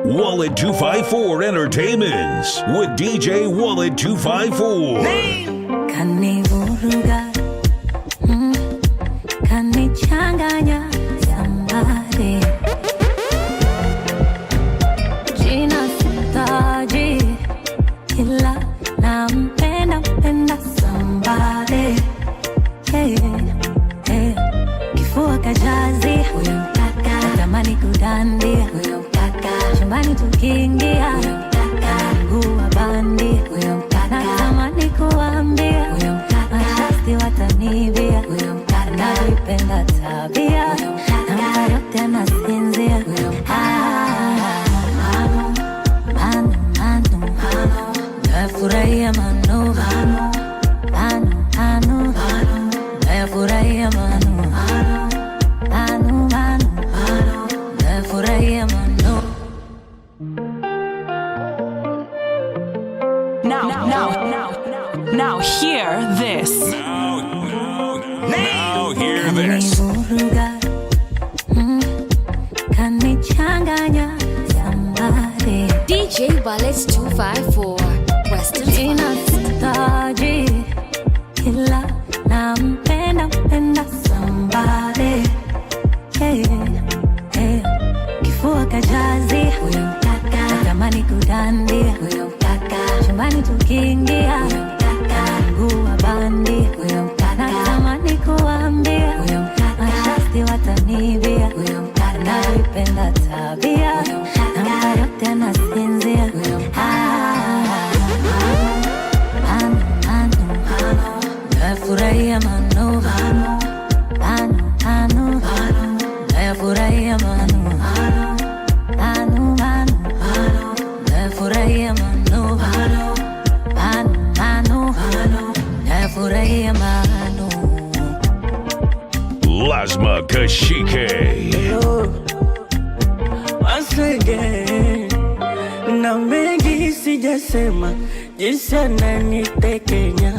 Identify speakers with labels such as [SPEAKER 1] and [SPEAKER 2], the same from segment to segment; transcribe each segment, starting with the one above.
[SPEAKER 1] Wallet 254 Entertainments with DJ Wallet 254.
[SPEAKER 2] Kanivuruga, kanichanganya somebody. Jina sitaji, ila nampenda somebody. Hey, hey. Kifua kajazi, huyo mkaka. Natamani kudandia, huyo mkaka. Chumbani tukiingia, huyo mkaka. Mguu wa bandi, huyo mkaka. Natamani kuambia, huyo mkaka. Mashasti watanibia, huyo mkaka. Navipenda tabia, huyo mkaka. Namba yote anasinzia, huyo mkaka. Manu, nafurahia manu. Nafurahia manu. Nafurahia manu.
[SPEAKER 3] Now hear this.
[SPEAKER 1] Now hear this.
[SPEAKER 2] Kanichanganya somebody.
[SPEAKER 4] DJ Wallet 254 Western
[SPEAKER 2] Jina sitaji, ila nampenda somebody. Hey, hey. Kifua kajazi, huyo mkaka. Natamani kudandia, huyo mkaka. Chumbani tukiingia, huyo mkaka. Mguu wa bandi, huyo mkaka. Natamani kuambia, huyo mkaka. Mashasti watanibia, huyo mkaka. Navipenda tabia, huyo mkaka. Namba yote anasinzia, huyo mkaka. Nafurahia manu. Nafurahia manu. Nafurahia manu. Nafurahia manu.
[SPEAKER 1] Lazma Kashike.
[SPEAKER 5] Once again, na mengi sijasema, jinsi ananitekenya,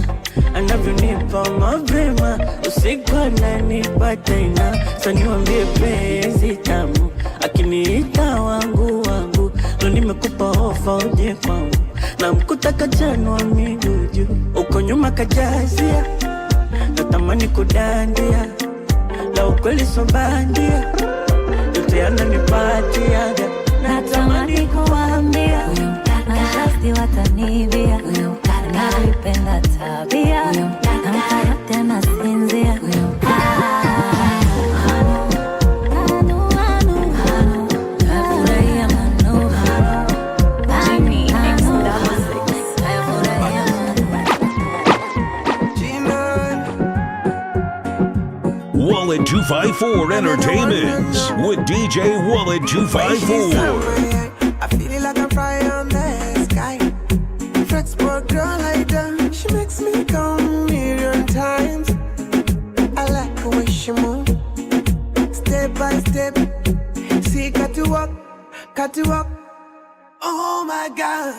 [SPEAKER 5] anavyonipa mapema, usiku ananipa tena. So niwaambie penzi tamu, akiniita wangu, ndo nimekupa ofa uje kwangu. Na mkuta kachanwa miguu juu, uko nyuma kajazia, natamani kudandia, la ukweli so bandia, yote ananipatia.
[SPEAKER 2] Natamani kuambia, huyo mkaka. Mashasti watanibia, huyo mkaka. Navipenda tabia, huyo mkaka. Namba yote anasinzia, huyo mkaka. Nafurahia manu.
[SPEAKER 3] Jimmy X66.
[SPEAKER 2] Nafurahia manu.
[SPEAKER 1] Wallet 254 Entertainments with DJ Wallet 254.
[SPEAKER 6] I feel it like I'm flying on the sky. Flexible girl like that, she makes me come a million times. I like the way she move, step by step. See, got to walk. Oh my God,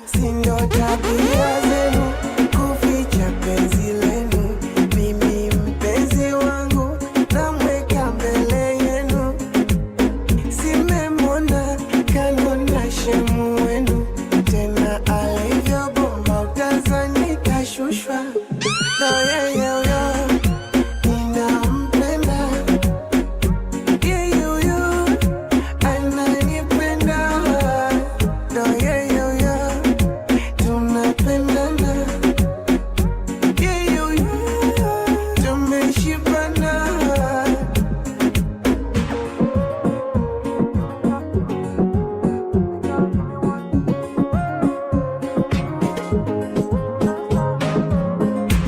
[SPEAKER 6] sindo tabia zenu, kuficha penzi lenu. Mimi mpenzi wangu, namweka mbele yenu. Simemwona kanona shemu wenu, tena alivyo bomba utazani kashushwa. No, yeah. Ninampenda, yeah, ananipenda. No, yeah, tunapendana. Yeah, tumeshibana.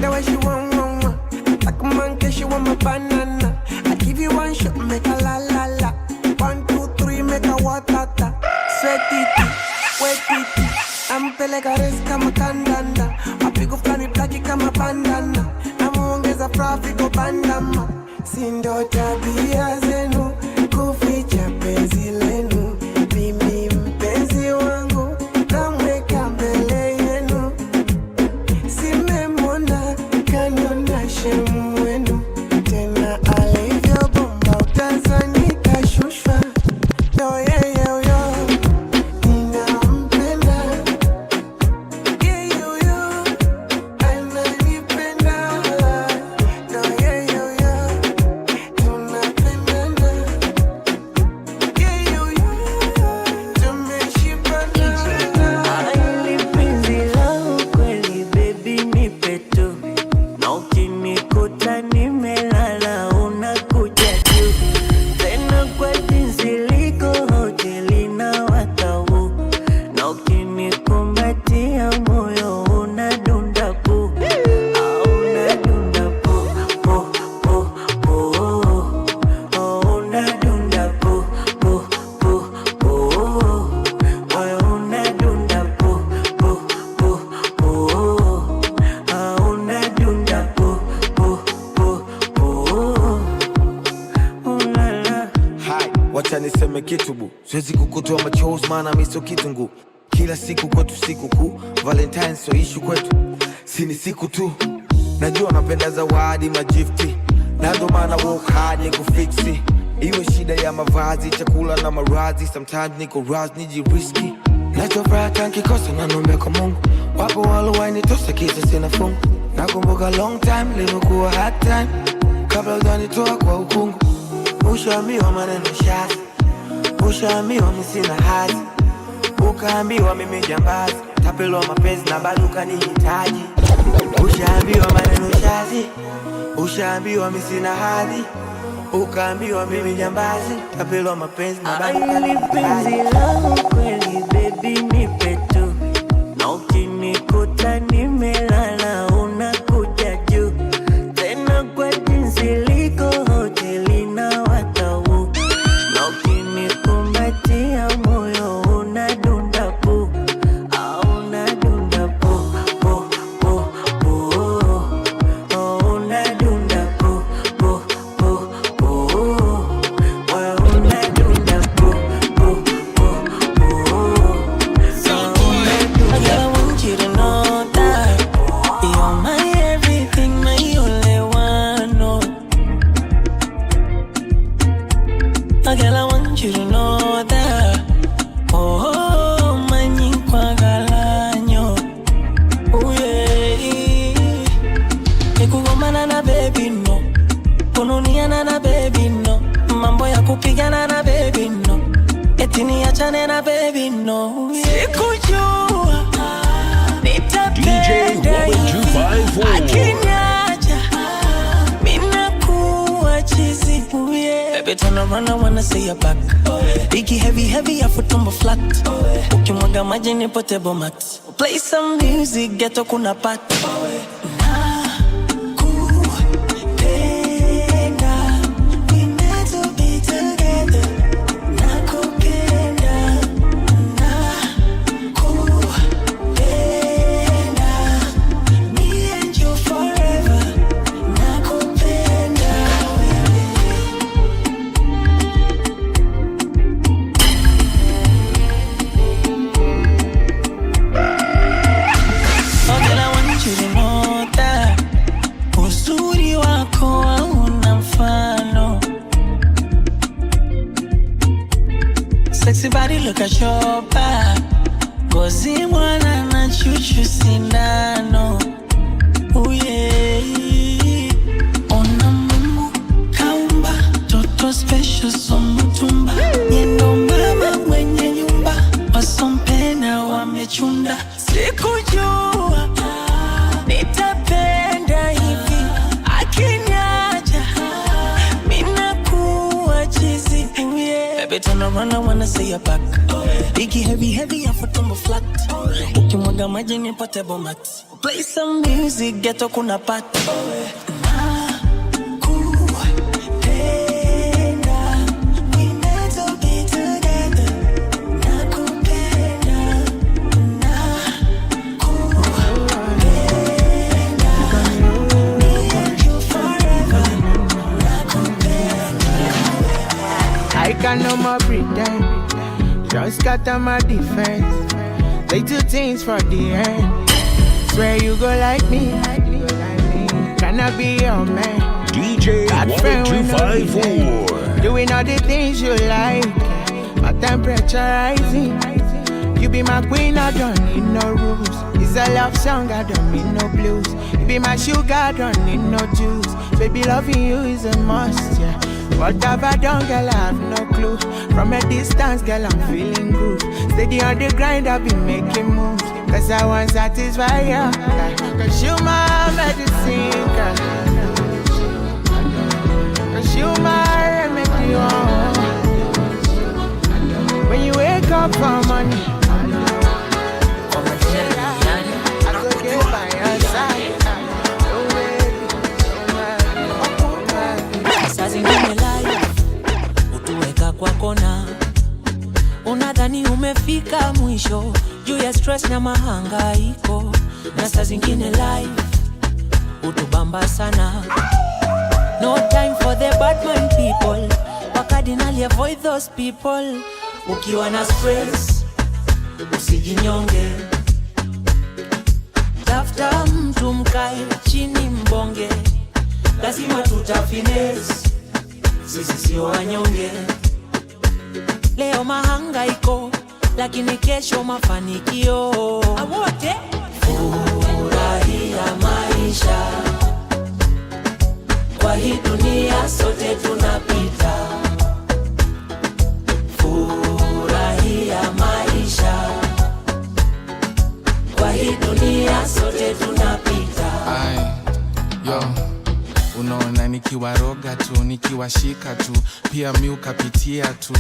[SPEAKER 6] The way she want, like a monkey, she want my banana. I give you one shot, make a la. 1, 2, 3, make a watata. Sweat it, wet it. Ampeleka res kama kandanda, mapigo flani blaki kama bandana. Namuongeza frafiko bandama. Sindo tabia zenu, kuficha penzi lenu. Mimi mpenzi wangu, namweka mbele yenu. Simemwona kanona shemu wenu, tena alivyo bomba utazani
[SPEAKER 7] wacha niseme kitu bu, siwezi kukutoa machozi maana mimi sio kitungu. Kila siku kwetu siku kuu, Valentine so issue kwetu, si ni siku tu. Najua napenda zawadi magifti, na ndo maana work hard ni kufixi. Iwe shida ya mavazi, chakula na marazi, sometimes niko raz nijiriski. Nachofuraha nkikosa na nombe kwa Mungu, wapo walowainitosa kisa sina fungu. Nakumbuka long time, limekuwa hard time, kabla ujanitoa kwa ukungu. Ushaambiwa maneno shazi, ushaambiwa mimi sina hazi, ukaambiwa mimi jambazi, tapelwa mapenzi na bado ukanihitaji. Ushaambiwa maneno shazi, ushaambiwa mimi sina hadhi, ukaambiwa mimi jambazi, tapelwa mapenzi na bado ukanihitaji.
[SPEAKER 5] Penzi langu kweli baby nipe tu, na ukinikuta nimelala unakuja juu. Tena kwa jinsi liko hoteli na watau, na ukinikumbatia moyo unadunda pu, unadunda pu, pu, pu, pu, unadunda pu, pu, pu, pu, unadunda pu, pu, pu, pu. Girl, I want you to know that you're my everything, my only one. No, girl, I want you to know that. Oh, my nyikwa galanyo. Oh yeah. Nikugomana na baby no, kununiana na baby no, mambo ya kupigana na baby no, eti niachane na baby no. Sikujua nitapenda hivi,
[SPEAKER 1] 254.
[SPEAKER 5] akiniacha mina kuwa chizi. Baby turn around, I wanna see your back. Biggie heavy heavy afu tumbo flat. Ukimwaga maji nipo table mat. Play some music ghetto kuna pat. Sexy body, look at your back. Gozi mwana na chuchu sindano. Oh yeah. Ona Mungu kaumba toto special so mutumba. Yendo mama mwenye nyumba, wasompena wamechunda. Sikujua nitapenda hivi, akiniacha mina kuwa chizi. Baby turn around, I wanna see your back. Biggie heavy heavy afu tumbo flat. Ukimwaga maji nipo table mat. Play some music ghetto kuna pat.
[SPEAKER 6] I can no more pretend, just scatter my defense. They do things for the end. Swear you go like me, can I be your man?
[SPEAKER 1] DJ
[SPEAKER 6] That
[SPEAKER 1] 254.
[SPEAKER 6] Doing all the things you like, my temperature rising. You be my queen, I don't need no rules. It's a love song, I don't need no blues. You be my sugar, I don't need no juice. Baby, loving you is a must, yeah. What have I done, girl, I have no clue. From a distance, girl, I'm feeling good. Steady on the grind, I've been making moves. Cause I want satisfy you, cause you my medicine, girl. Cause you my remedy, oh. When you wake up for money, I could get by your side.
[SPEAKER 8] Utuweka kwa kona, unadhani umefika mwisho juu ya stress na mahangaiko, na saa zingine life utubamba sana. No time for the bad mind people, wakadinali avoid those people. Ukiwa na stress usijinyonge, tafuta mtu mkae chini mbonge, lazima tutafines, sisi sio wanyonge. Leo mahangaiko lakini kesho mafanikio. Awote furahia maisha, kwa hii dunia sote tunapita. Furahia maisha, kwa hii dunia sote tunapita.
[SPEAKER 9] Yo, unaona nikiwaroga tu, nikiwashika tu, pia mi ukapitia tu.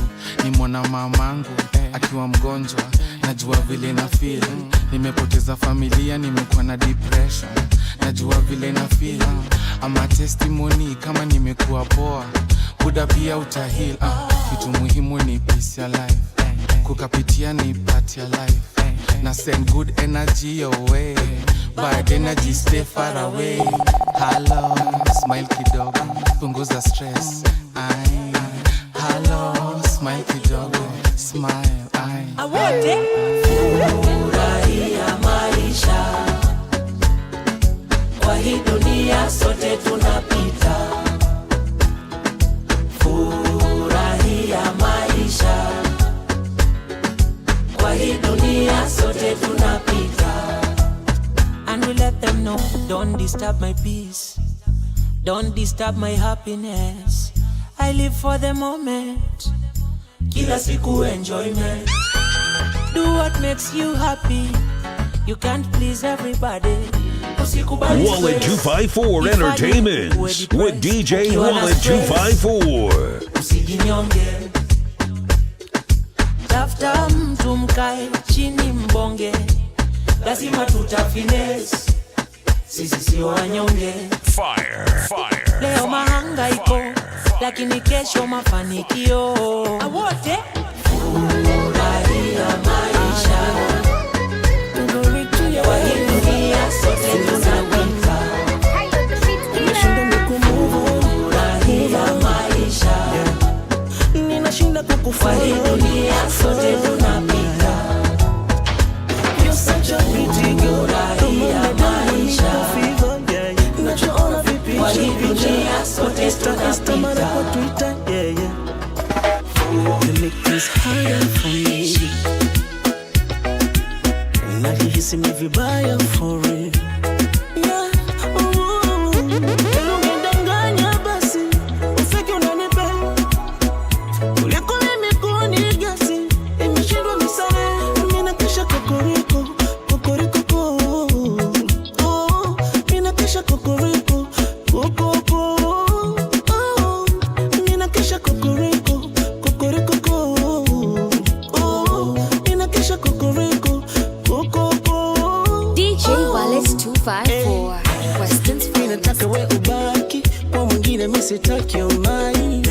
[SPEAKER 9] Ni mwana mamangu akiwa mgonjwa, najua vile na feel. Nimepoteza familia, nimekuwa na depression, najua vile na feel. Ama testimony kama nimekuwa poa, buda pia utahil. Kitu muhimu ni peace ya life, kukapitia ni part ya life. Na send good energy your way, bad energy stay far away. Hello, smile kidogo, punguza stress. Hello, smile kidogo, smile.
[SPEAKER 8] Awote furahia maisha, kwa hii dunia sote tunapita. Furahia maisha, kwa hii dunia sote tunapita. And we let them know, don't disturb my peace, don't disturb my happiness. I live for the moment, kila siku enjoyment. Do what makes you happy, you can't please everybody.
[SPEAKER 1] Wallet 254 Entertainment with DJ Wallet 254.
[SPEAKER 8] Usijinyonge, tafuta mtu mkae chini mbonge, lazima tutafines, sisi sio wanyonge.
[SPEAKER 1] Fire.
[SPEAKER 8] Leo mahangaiko lakini kesho mafanikio. Awote furahia maisha, kwa hii dunia sote tunapita. Furahia maisha, kwa hii dunia sote tunapita.
[SPEAKER 5] You're such a pretty girl.
[SPEAKER 8] Furahia maisha, kwa hii dunia sote tunapita.
[SPEAKER 5] You make this higher for me, najihisi ni vibaya for it. Elungedanganya basi, ufiki unanipenda kuliko mimi kunigasi. Imeshindwa misare, mina kesha kokoriko, kokoriko. Mina kesha kokoriko, kokoriko. Mina kesha kokoriko, kokoriko. Mina kesha kokoriko, kokoriko.
[SPEAKER 4] DJ Wallet 254 Western's
[SPEAKER 5] Nataka we ubaki kwa mwingine, mimi sitaki omai.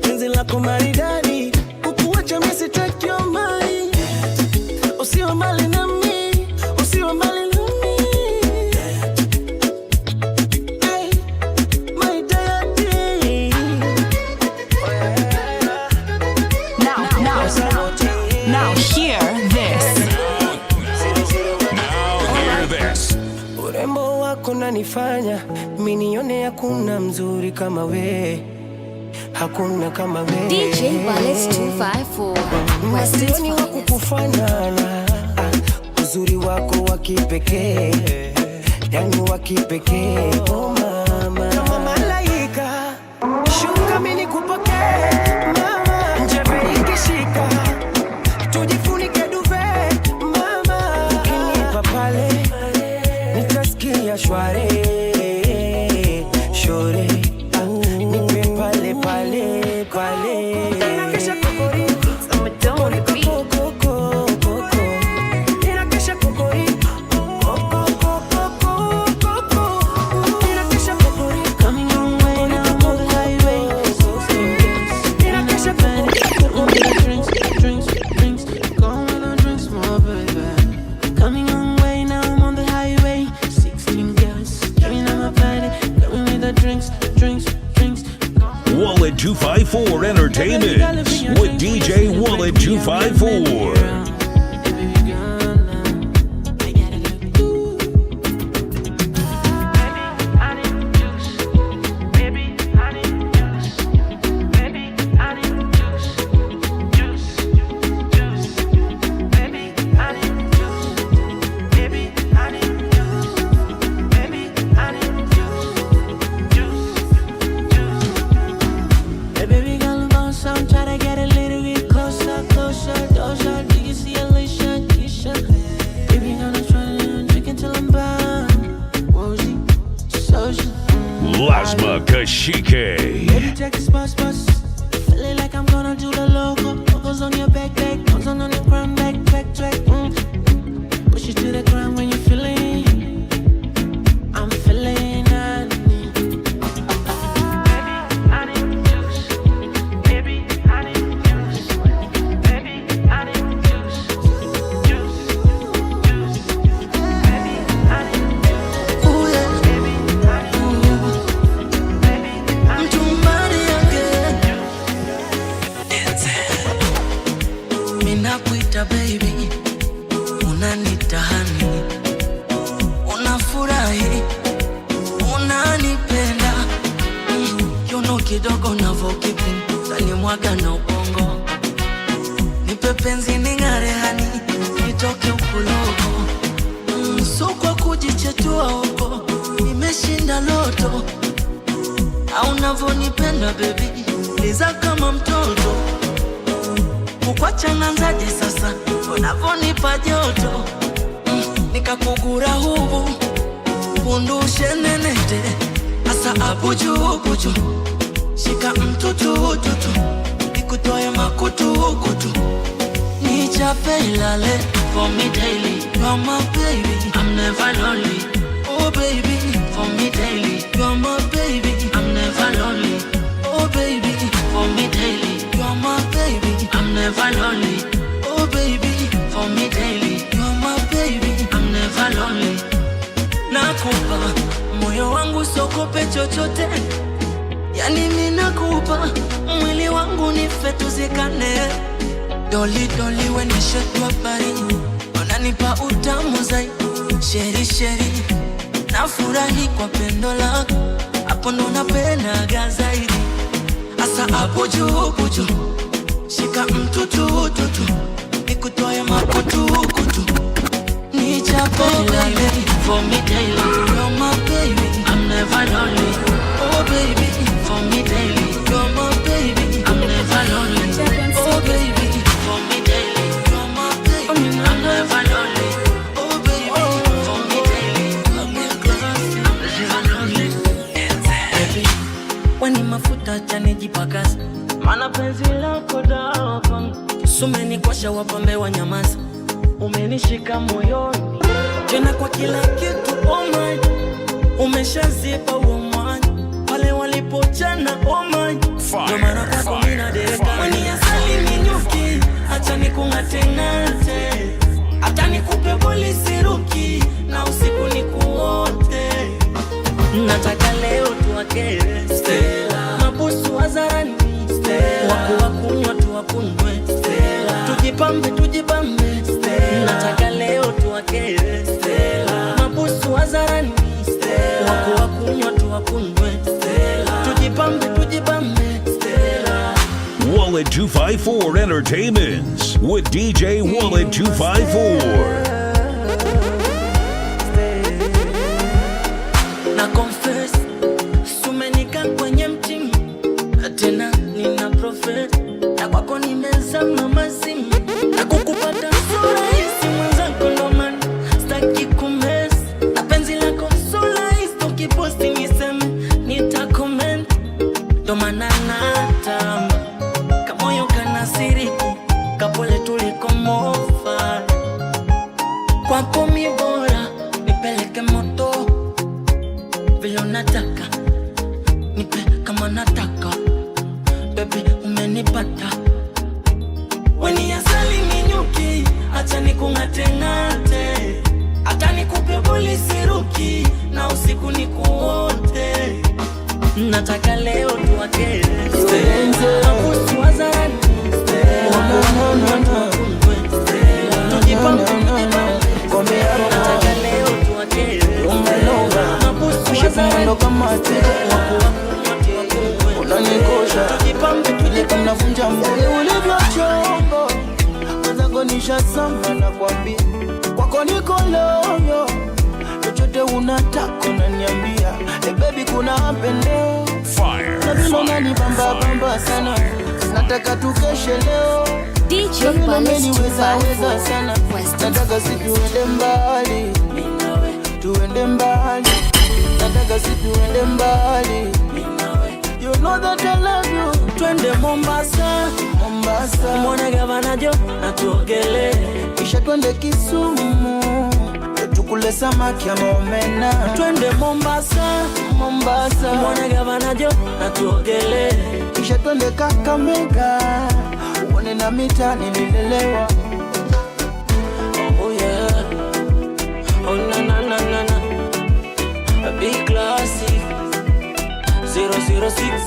[SPEAKER 5] Penzi lako maridadi, ukuacha mimi sitaki omai. Usiwe mbali nami, usiwe mbali nami. Hey, my daddy.
[SPEAKER 3] Now hear this.
[SPEAKER 5] Urembo wako nanifanya mimi nione hakuna mzuri kama we, hakuna kama we.
[SPEAKER 4] DJ Wallet 254 Western's
[SPEAKER 5] Sioni wa kukufanana, uzuri wako wa kipekee, yani wa kipekee. Oh mama, kama malaika, shuka mimi nikupokee. Mama, njeve ikishika, tujifunike duvet. Mama, ukinipa pale, nitasikia shware, shore. Nipe pale pale pale. Ninakesha kokoriko, ninakesha kokoriko, ninakesha kokoriko.
[SPEAKER 8] Coming your way now on the highway,
[SPEAKER 5] Ninakesha kokoriko.
[SPEAKER 8] drinks, going on drinks more, baby. Coming your way now on the highway, 16 girls, carrying on my body, going with the drinks.
[SPEAKER 1] Wallet 254 Entertainment. Entertainment with DJ Willy 254.
[SPEAKER 8] Baby, take a bus. Feeling like I'm gonna do the logo. Logos on your back, goes on your ground, back. Push you to the ground when you're feeling. I'm feeling honey. Baby, I need juice. Baby, I need juice. Baby, I need juice. Baby, I need juice.
[SPEAKER 5] Ooh, yeah.
[SPEAKER 8] Baby, I need juice.
[SPEAKER 5] Nakuita baby, unanita honey, unafurahi, unanipenda, kiuno kidogo navokipi, tani mwaga na ubongo, nipe penzi ning'are honey, nitoke ukuloko, so kwa kujichetua huko, nimeshinda loto, au navonipenda baby, liza kama mtoto. Kukwacha nanzaje sasa, unavonipa joto, nikakugura hubu, pundushe nenete, asa abuju, shika mtutu, nikutoe makutu, nichape ilale, for me daily, you're my baby, I'm never lonely, oh baby, for me daily, you're my baby, I'm never lonely, oh baby, for me daily, you're my baby, I'm never lonely, oh baby, for me daily, you're my baby, I'm never lonely. Nakupa, moyo wangu sokope chochote, yani mimi nakupa, mwili wangu nife tuzikane. Doli wendeshe kwa pari, unanipa utamu zaidi, sheri, nafurahi kwa pendo lako, hapo ndo napenda zaidi, asa abuju, shika mtutu, nikutoe makutu, nichape ilale, for me daily, you're my baby, I'm never lonely, oh baby, for me daily, you're my baby, I'm never lonely, oh baby, for me daily, you're my baby, I'm never lonely, oh baby, for me daily, I'm never lonely, baby, wani mafuta chani jipakaza, mana penzi lako dawa kwangu, sumeni kwa shawa pambe wa nyamaza, umenishika moyoni, tena kwa kila kitu, oh my, umeshazipa uomani, pale walipochana, oh my, domana kwa kumina deka, wani ya salimi nyuki, acha nikungate, hata nikupe boli siruki, na usiku nikuote, nataka leo tuwakere, Stella, mabusu wazarani, Stella, wakunywa tuwakunywe, Stella, tujipambe, Stella, nataka leo tuwakere, Stella, mabusu wazarani, Stella, wakunywa tuwakunywe, Stella, tujipambe, Stella.
[SPEAKER 1] Willy 254 Entertainments with DJ Willy 254.
[SPEAKER 5] Na confess, sumenika kwenye mtimu, tena nina profess, na kwako nimezama mazimu, na kukupata sura hisi mwenzako ndo man, staki kumes, na penzi lako sura hisi, tokiposti niseme, nitakoment, ndo maana natamba, kamoyo kanasiriku, kapole tuliko mofa, kwako mi bora, nipeleke moto, vile unataka, nipe kama nataka, baby umenipata, weni ya salimi nyuki, acha nikungate, hata nikupe boli siruki, na usiku nikuote,
[SPEAKER 8] nataka leo tuwakere. Mabusu wazarani, tujipambe, nataka leo tuwakere. Mabusu wazarani, tujipambe,
[SPEAKER 5] tunafunja mbele ulivyochongo. Wazako nishasamba na kwambia kwako niko loyo. Chochote unataka unaniambia. Hey baby kuna apendeo. Nani bamba sana. Nataka tukeshe leo.
[SPEAKER 4] DJ Ballet 254
[SPEAKER 5] sana. Nataka si tuende mbali. Tuende mbali. Nataka si tuende mbali. You know that I love you.
[SPEAKER 8] twende Mombasa,
[SPEAKER 5] Mombasa.
[SPEAKER 8] Mwone gavana Jo na tuogele.
[SPEAKER 5] Kisha twende Kisumu, tukule samaki ya omena.
[SPEAKER 8] Twende Mombasa,
[SPEAKER 5] Mombasa.
[SPEAKER 8] Mwone gavana Jo na tuogele.
[SPEAKER 5] Kisha twende Kakamega, uone na mita nililelewa.
[SPEAKER 8] Oh yeah. Oh na na na na na. A big classic 006.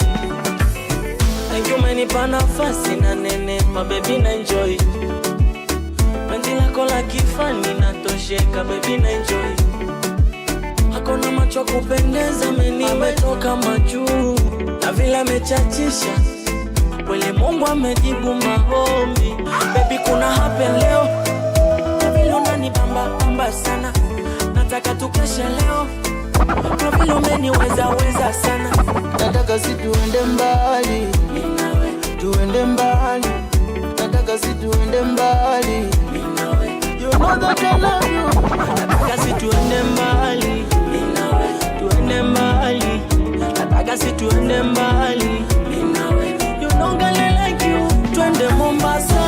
[SPEAKER 8] Thank you many pa nafasi na nene. My baby na enjoy. Penzi lako la kifani na tosheka. Baby na enjoy. Hakuna macho kupendeza. Meni ametoka majuu. Na vile mechachisha. Kweli Mungu amejibu maombi. Baby kuna happen leo. Na vile unanibamba bamba sana. Nataka tukeshe leo. Na vile umeniweza sana.
[SPEAKER 5] Nataka si tuende mbali. Tuende mbali. Nataka si tuende mbali. You know that I love you.
[SPEAKER 8] Nataka si tuende mbali. Tuende mbali. Nataka si tuende mbali. You know girl I like you. Twende Mombasa,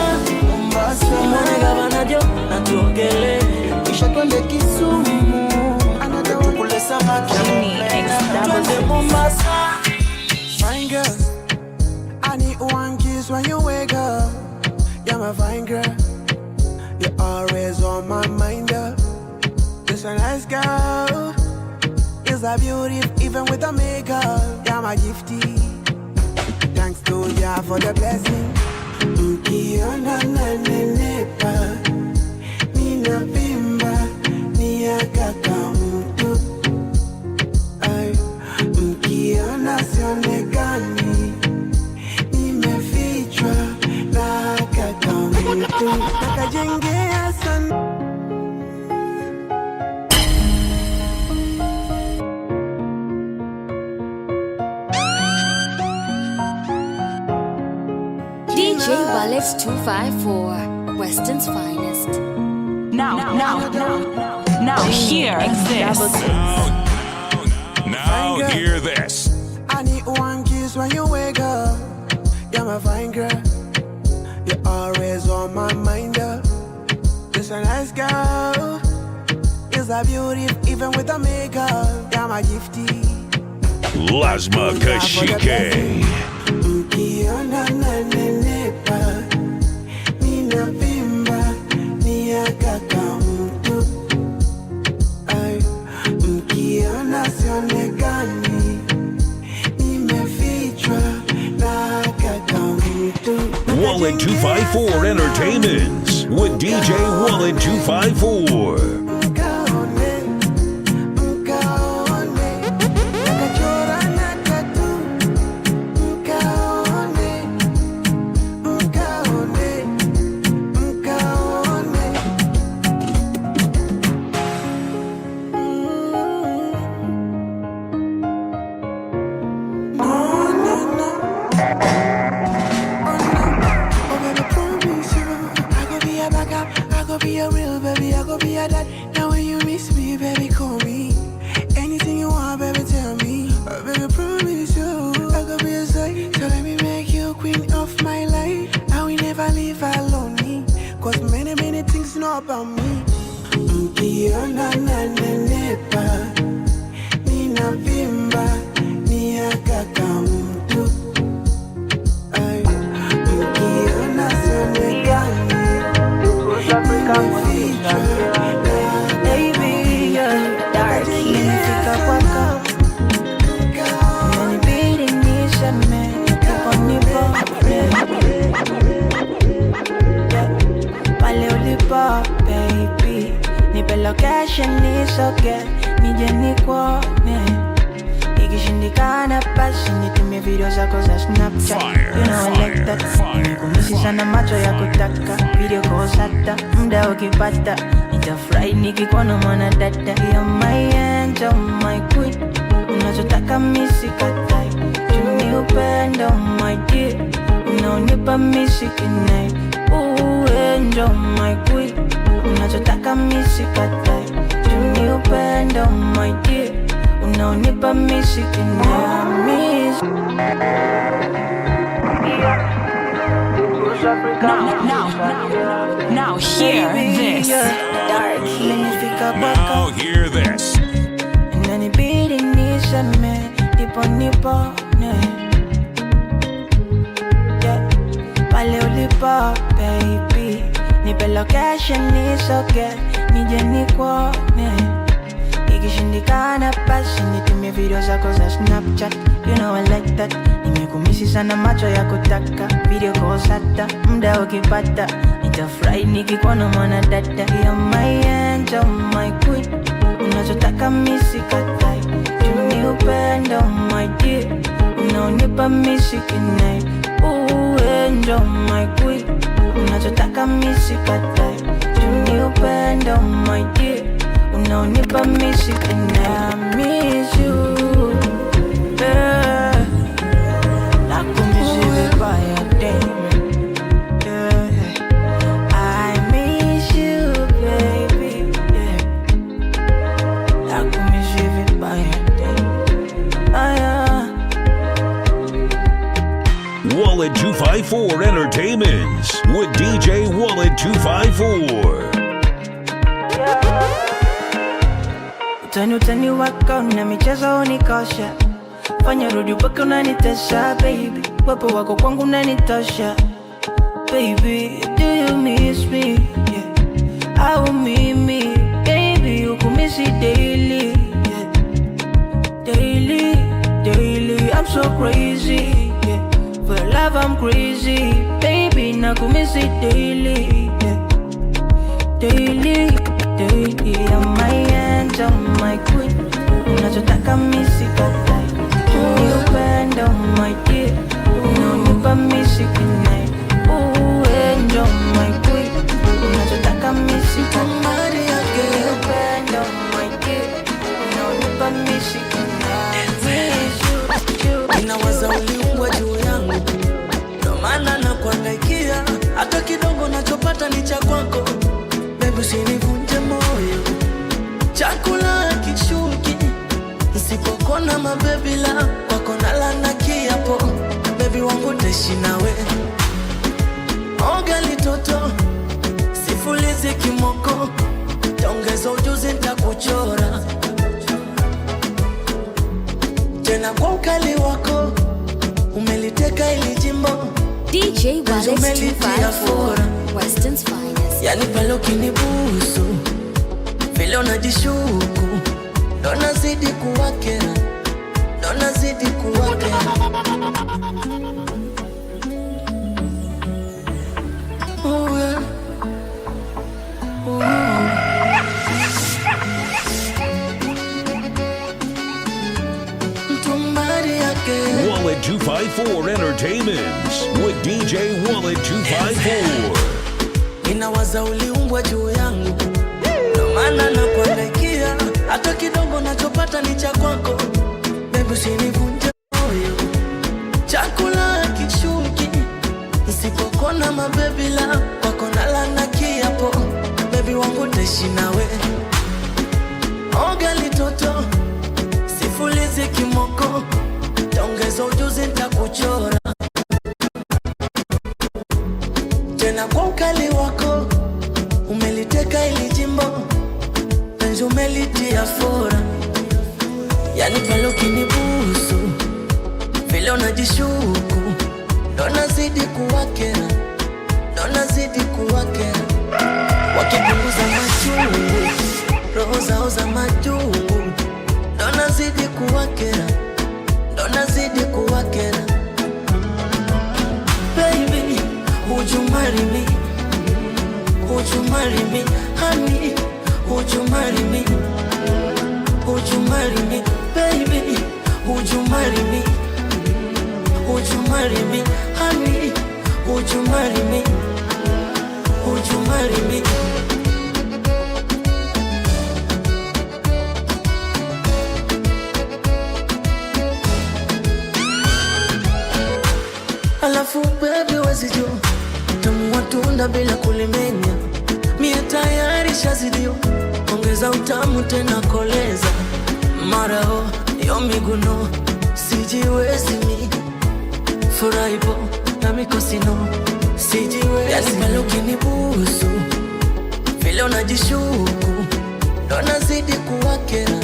[SPEAKER 5] Mombasa.
[SPEAKER 8] Mwone gavana Jo na tuogele.
[SPEAKER 5] Kisha twende Kisumu, tukule samaki ya omena.
[SPEAKER 8] Twende Mombasa.
[SPEAKER 6] Fine girl, I need one kiss when you wake up. You're my fine girl, you're always on my mind. You're a nice girl, you're a beauty even with a makeup. You're my gifty, thanks to ya for the blessing. Ukiona na nenepa, nina pimba, niya kaka mtu. Ay, ukiona sionekani, nimefichwa na kaka mtu. Nakajengea sana.
[SPEAKER 4] DJ Ballet 254, Weston's finest.
[SPEAKER 3] Now hear this.
[SPEAKER 1] Now hear this.
[SPEAKER 6] I need one kiss when you wake up. You're my fine girl, you're always on my mind. You're a nice girl, you're a beauty even with a makeup. You're my gifty,
[SPEAKER 1] Lazma Kashike.
[SPEAKER 6] ukiona na nenepa, nina pimba, niya kaka mtu. Ay, ukiona sionekani, nimefichwa na kaka mtu.
[SPEAKER 1] Wallet 254 Entertainments with DJ Wallet 254.
[SPEAKER 6] Be a real baby, I go be a dad. Now when you miss me, baby, call me. Anything you want, baby, tell me. Baby, promise you, I go be a side. So let me make you queen of my life. I will never leave alone, cause many things know about me. Ukiona na nenepa, nina pimba, niya kaka mtu. Ay, ukiona sionekani,
[SPEAKER 8] Baby, dark,
[SPEAKER 5] location nisoge, nije nikuone. Ikishindikana basi nitumie video zako za Snapchat. You know I like that. Nikumisi sana macho ya kutaka video calls hata muda ukipata. Nitafurahi nikikuona mwana dada. You're my angel, my queen. Unachotaka mimi sikatai. Tuni upendo my dear. Unaonipa mimi sikinai. Angel, my queen. Unachotaka mimi sikatai. Tuni upendo my dear. Unaonipa mimi sikinai.
[SPEAKER 3] Now hear this.
[SPEAKER 1] Now hear this.
[SPEAKER 5] Inanibidi niseme ndipo nipone. Pale ulipo baby, nipe location nisoge, nije nikuone. Ikishindikana basi nitumie video zako za Snapchat. You know I like that. Nimekumisi sana macho ya kutaka video calls hata muda ukipata. Nitafurahi nikikuona mwana dada. You're my angel, my queen. Unachotaka mimi sikatai. Tuni upendo my dear. Unaonipa mimi sikinai. Angel, my queen. Unachotaka mimi sikatai. Tuni upendo my dear. Unaonipa mimi sikinai. I miss you.
[SPEAKER 1] Wallet 254 Entertainments with DJ Wallet 254.
[SPEAKER 5] Utani wako na michezo unikosha. Fanya rudi upaka unanitesha baby. Wapo wako kwangu unanitosha. Baby, do you miss me? Yeah. Au mimi, baby, ukumisi daily. Yeah. Daily, daily, I'm so crazy. Yeah. For love I'm crazy. Baby, nakumisi daily. Yeah. Daily, daily, I'm my angel, my queen. Unachotaka mimi sikatai. Tuni upendo my dear. Unaonipa mimi sikinai. Angel, my queen. Unachotaka mimi sikatai. Tuni upendo my dear. Unaonipa mimi sikinai.
[SPEAKER 6] Ninawaza uliumbwa juu yangu, ndio maana nakuangaikia. Hata kidogo nachopata ni cha kwako. Baby usinivunje moyo. Chakula kishuki nisipokona mabebi la wako nalana kiapo. Baby wangu taishi nawe. Oga litoto sifulizi kimoko. Taongeza ujuzi nitakuchora. Tena kwa ukali wako umeliteka ili jimbo.
[SPEAKER 4] DJ Wallet 254 Western's finest.
[SPEAKER 6] Yani pale ukinibusu vile unajishuku, ndo nazidi kuwakera, ndo nazidi kuwakera. Oh yeah. Oh. Mtumbari yake
[SPEAKER 1] Wallet 254 Entertainments with DJ Wallet 254.
[SPEAKER 6] Ninawaza uliumbwa juu yangu, ndio maana nakuangaikia. Hata kidogo nachopata ni cha kwako. Baby usinivunje moyo. Chakula kishuki nisipokona mabebi la wako nalana kiapo. Baby wangu taishi nawe. Oga litoto sifulizi kimoko. Taongeza ujuzi nitakuchora. Tena kwa ukali wako umeliteka ili jimbo. Penzi umelitia fora. Yani pale ukinibusu vile unajishuku, ndo nazidi kuwakera, ndo nazidi kuwakera. Wakipunguza machungu, roho zao za majungu, ndo nazidi kuwakera, ndo nazidi kuwakera. Baby, would you marry me? Would you marry me? Honey,
[SPEAKER 5] Would you marry me? Would you marry me, baby? Would you marry me? Would you marry me, honey? Would you marry me? Would you marry me? Alafu baby wazijua tamu watunda bila kulimenya. Mie tayari shazidio, ongeza utamu tena koleza. Marioo, yo miguno, sijiwezi mi. Furaibo, na mikosino, sijiwezi. Yani maluki ni busu, vile unajishuku. Ndo nazidi kuwakera,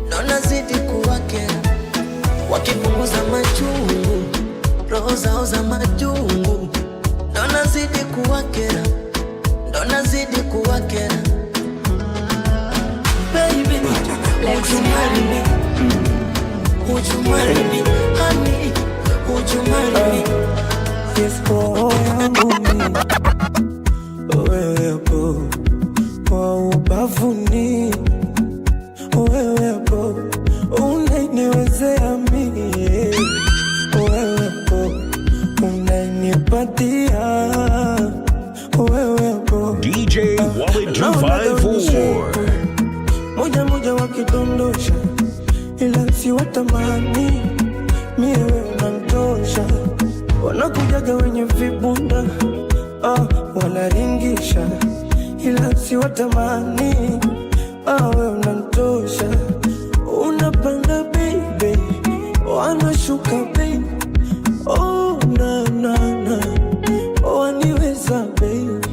[SPEAKER 5] ndo nazidi kuwakera. Wakipunguza machungu, roho zao za majungu. Ndo nazidi kuwakera, ndo nazidi kuwakera. Baby, would you marry me? Would you marry me, honey? Would you marry me?
[SPEAKER 6] Yes, roho yangu mi wewepo kwa ubavuni, wewepo unaniwezea mie, wewepo unanipatia, wewepo
[SPEAKER 1] DJ Willy 254.
[SPEAKER 6] Moja wakidondosha, ila si watamani mie wewe unanitosha. Wanakujaga wenye vibunda, wanaringisha, ila si watamani wewe unanitosha. Unapanda baby, wanashuka baby, oh na na na, waniweza baby.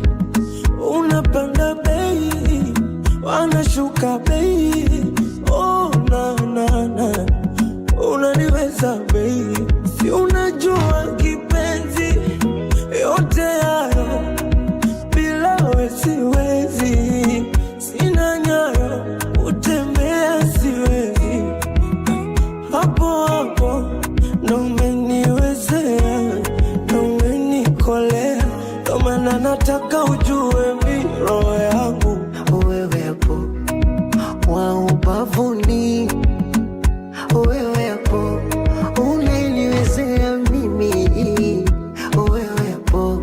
[SPEAKER 6] Unapanda baby, wanashuka baby, oh na na na, unaniweza baby. Si unajua kipenzi, yote hayo bila wewe siwezi. Sina nyayo, utembea siwezi. Hapo hapo ndo umeniwezea, ndo umenikolea. Ndo maana nataka ujue mi roho yangu wewepo wa ubavuni, wewepo unaniwezea mimi, wewepo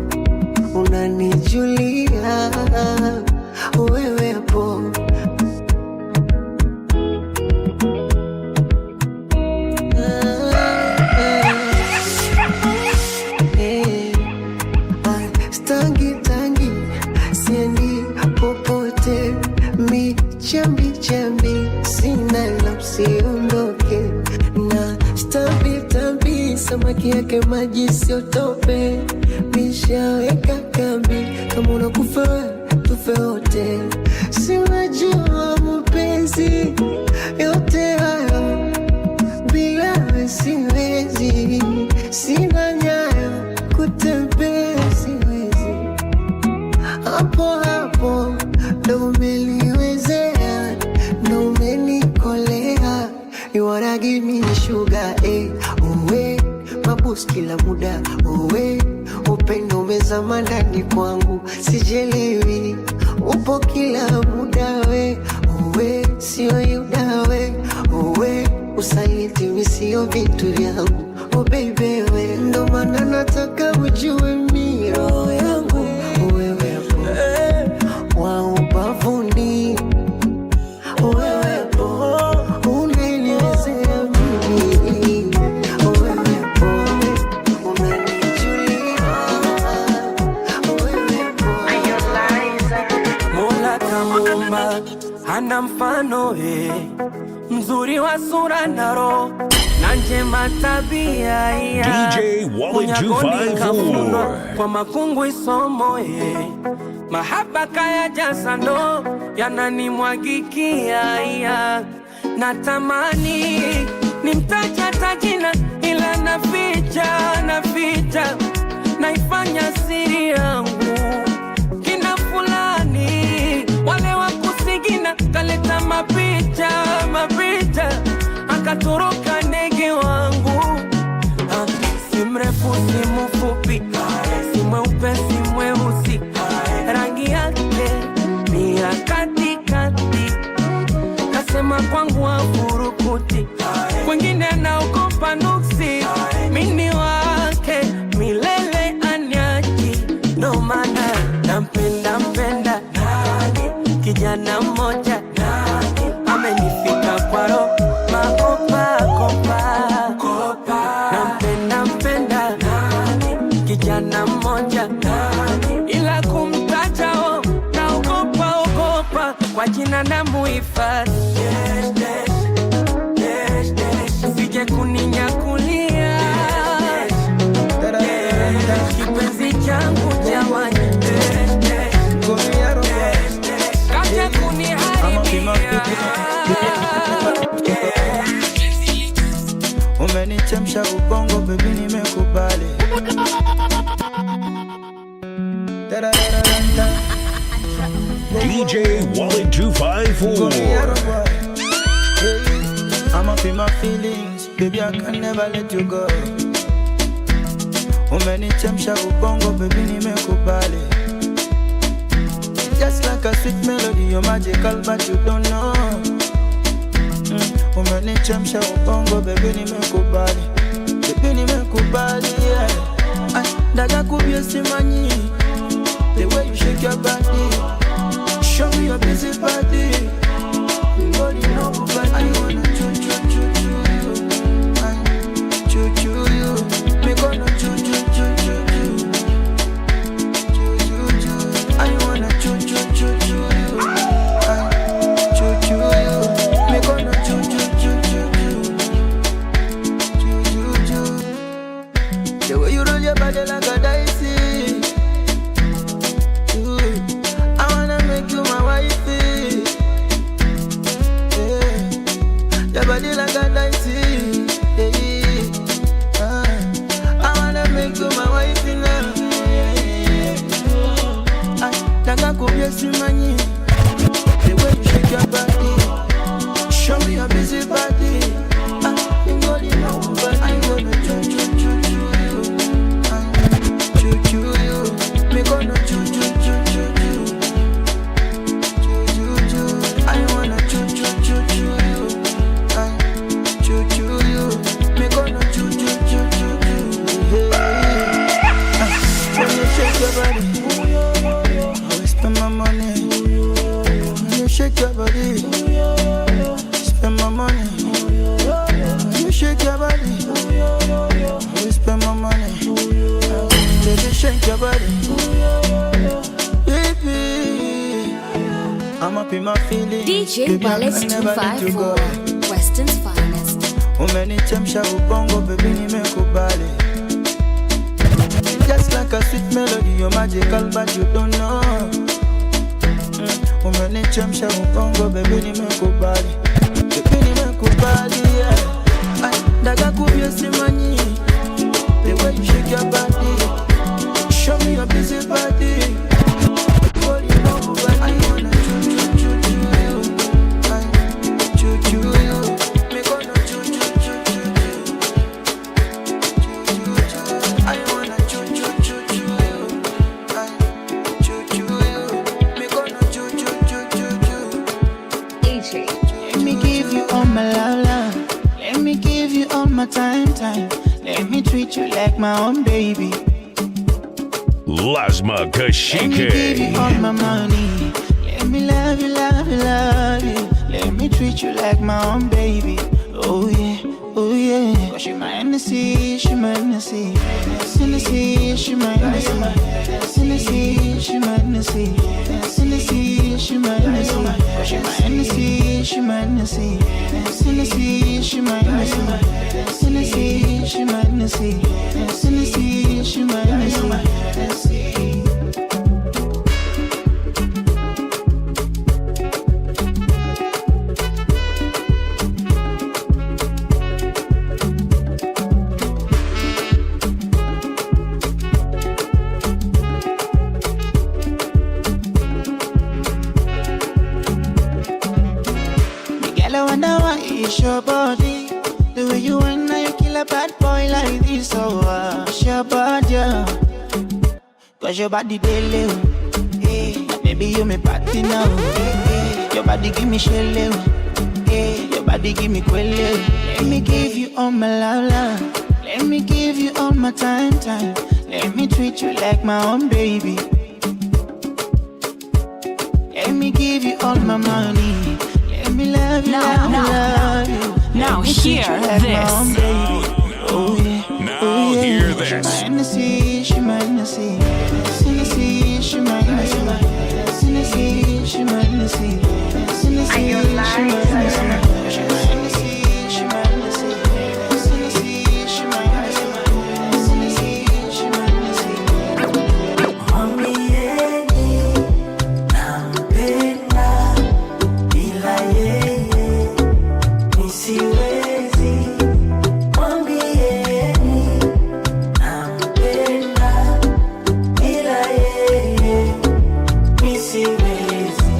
[SPEAKER 6] unanijulia, wewepo tangi siendi popote, mi chambi sina la usiondoke. Na stambi samaki yake maji siotope, mishaweka kambi. Kama unakufa tufe wote, si unajua mapenzi yote hayo bila wewe siwezi. Sina nyayo, kutembea siwezi. Hapo hapo ndo umeniwezea, ndo umenikolea. You wanna give me sugar, uwe mabus kila muda, uwe upendo umezama ndani kwangu, sijelewi. Upo kila muda we, uwe sio yuda we, uwe usaliti misio vitu vyangu, oh baby we. Ndo maana nataka ujue mi roho yangu wewepo wa ubavuni, wewepo unaniwezea mimi, wewepo unanijulia, wewepo.
[SPEAKER 5] Mola kamuumba hana mfano, mzuri wa sura na roho na njema tabia.
[SPEAKER 1] DJ Willy 254.
[SPEAKER 5] Kwa makungu isomo, mahaba kaya jasa ndo yananimwagikia. Natamani nimtaja tajina, ila naficha naifanya siri yangu. Kina fulani wale wakusigina, kaleta mapicha akatoroka ndege wangu. Si mrefu si mfupi, si mweupe si mweusi, rangi yake ni ya katikati. mmoja, ila kumtaja naogopa kwa jina na muhifadhi. Sije kuninyakulia kipenzi changu jamani, kaja kuniharibia.
[SPEAKER 10] Umenichemsha ubongo baby nimekubali.
[SPEAKER 1] DJ Willy 254.
[SPEAKER 10] I'm up in my feelings, baby I can never let you go. Umenichemsha ubongo baby nimekubali. Just like a sweet melody, you're magical but you don't know. Umenichemsha ubongo baby nimekubali. Baby nimekubali, yeah. Dada kubye simanyi, the way you shake your body, show me your busy body. Body no body, I wanna choo you, choo you. Me gonna choo you. I wanna choo you, choo you. Me gonna choo you. The way you roll your body like a dicey. I wanna make you my wifey. Yeah. Your body like a dicey. Yeah. I wanna make you my wifey now. Daga kubye simanyi, the way you shake your body, show me your busy body. You got it now, but I wanna choo you. Me gonna choo you. I wanna choo you. You. Me gonna choo you. When you shake your body, I will spend my money. When you shake your body, spend my money. When you shake your body, I will spend my money. Baby, shake your body. Baby, I'm up in my feelings.
[SPEAKER 4] DJ
[SPEAKER 10] Baby, I
[SPEAKER 4] Willy
[SPEAKER 10] can never let you go.
[SPEAKER 4] 254, Weston's finest.
[SPEAKER 10] Umenichemsha ubongo baby nimekubali. Just like a sweet melody, you're magical but you don't know. Umenichemsha ubongo baby nimekubali. Baby nimekubali, yeah. Daga kubye simanyi, the way you shake your body, show me your busy body. Body no body, I wanna choo you. Choo you. Me gonna choo you. I wanna choo you. Me gonna choo you.
[SPEAKER 11] Let me give you all my love. Let me give you all my time. Let me treat you like my own baby.
[SPEAKER 1] Lasma
[SPEAKER 11] Let me give you all
[SPEAKER 1] Kashike.
[SPEAKER 11] my money. Let me love you. Let me treat you like my own baby. Oh yeah. Cause she my Hennessy, she my Hennessy. Hennessy, she my Hennessy. Hennessy, she my Hennessy. Hennessy, she my Hennessy. Cause she my Hennessy, she my Hennessy. Hennessy, she my Hennessy. Hennessy, she my Hennessy. Hennessy, she my Hennessy. Girl, I wonder why it's your body. The way you want now, you kill a bad boy like this. So, it's your body, yeah. Cause your body daily, hey. Baby, you me party now, hey. Your body give me shell, hey. Your body give me quelle. Let me give you all my love. Let me give you all my time. Let me treat you like my own baby. Let me give you all my money. Let me love you, love you.
[SPEAKER 3] Now
[SPEAKER 11] Let me treat
[SPEAKER 3] hear
[SPEAKER 11] you like my own
[SPEAKER 3] this.
[SPEAKER 11] baby. Oh yeah, oh
[SPEAKER 1] Hear this.
[SPEAKER 11] Hennessy, she my Hennessy. Hennessy, she my Hennessy. Hennessy, she my Hennessy. Hennessy, she my Hennessy. She my Hennessy, she my Hennessy. Hennessy, she my Hennessy. Hennessy, she my Hennessy.
[SPEAKER 5] Mwambieni nampenda, bila yeye nisiwezi. Mwambieni nampenda, bila yeye nisiwezi.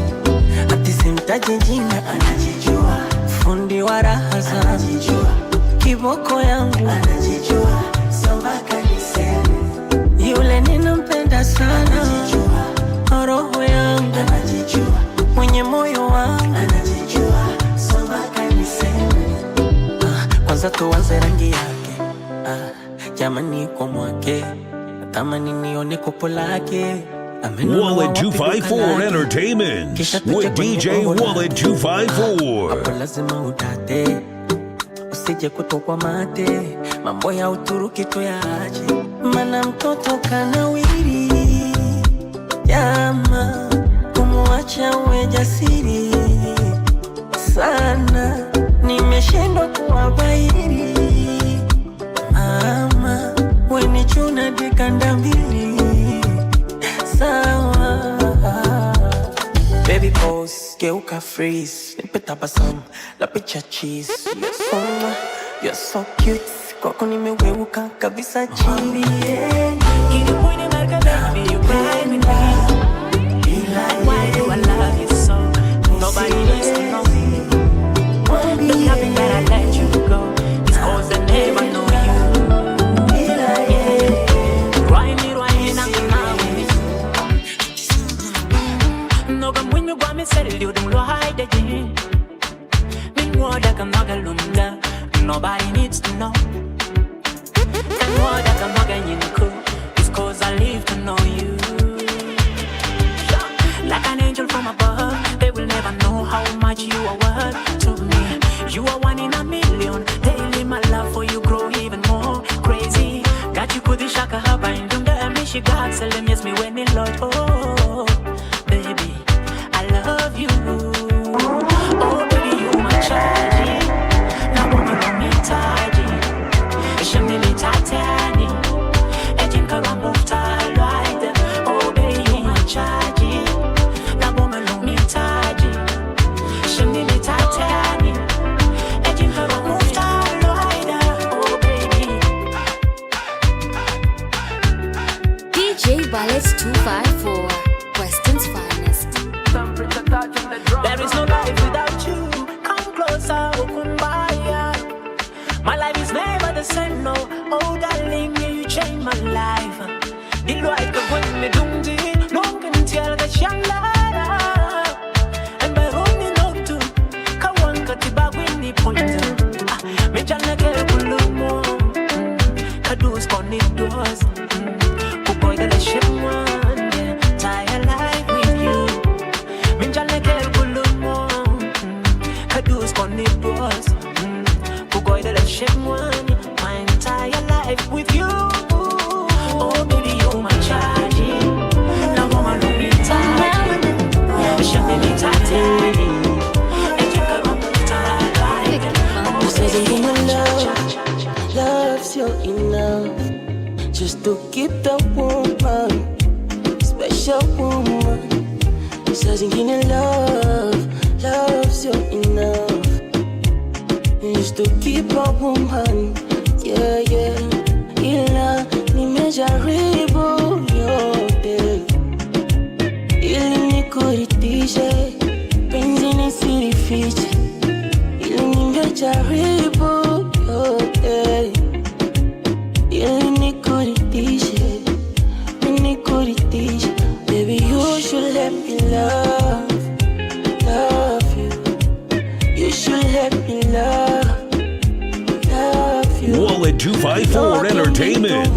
[SPEAKER 5] Ati simtaji jina, anajijua. Fundi wa raha anajijua. Kiboko yangu anajijua. Sambaka niseme yule ninampenda sana. Anajijua. Roho yangu anajijua. Mwenye moyo wangu anajijua. Sambaka niseme kwanza tuanze rangi yake. Jamani kwa mwake natamani nione kopo lake.
[SPEAKER 1] Wallet 254 Entertainment with DJ Wallet 254.
[SPEAKER 5] Hapo lazima udate, usije kutokwa mate. Mambo ya Uturuki tuyaache, mana mtoto kanawiri. Jama kumwacha uwe jasiri sana, nimeshindwa kuwabairi. Mama weni chuna dikanda mbili. Sawa baby Poze, geuka freeze. Nipe tabasamu, la picha cheese. You're so cute. Kwako nimeweuka kabisa chini. Kini pwene marka baby, you cry me now. Why do I love you so? Nobody needs to know. The happy that I let you go, it's cause I never know you. Nobody needs to know. And what that I'm not getting cool, it's cause I live to know you. Like an angel from above, they will never know how much you are worth to me. You are one in a million. Daily my love for you grow even more crazy. Got you kudi shaka haba indunga amishi God sele miss me when it Lord. Oh baby, I love you. Oh baby, you my charge. Now woman don't me taji. Shamili tatani. Ejin kala mufta right. Oh baby, you my charge. Now woman don't me taji. Shamili tatani. Ejin kala mufta right. Oh baby.
[SPEAKER 4] DJ Wallet 254, Weston's finest.
[SPEAKER 8] There is no life without you. Come closer, Okumbaya. My life is never the same, no. Oh, darling, you changed my life. The light of when me dumdi, no one can tell that young lada. And by running up to Kawanka Tiba Winnie Point. Me jana kere kulumo. Kadus koni doors. Kuboy the ship one. Tie life with you. Me jana kere kulumo. Kadus koni doors. Kuboy the ship one. My entire life with you. Oh baby, you're my charge. Now woman don't be tired. Shame me tired. And you come up with tired.
[SPEAKER 5] You said you my love's your enough. Just to keep the woman, special woman. You said you love's your enough. Just to keep a woman, yeah, yeah. Ila nimejaribu yote ili nikuridhishe, penzi nisilifiche. Ili nimejaribu yote ili nikuridhishe, nikuridhishe. Baby, you should let me love you. You should let me love you.
[SPEAKER 1] Wallet 254 Entertainment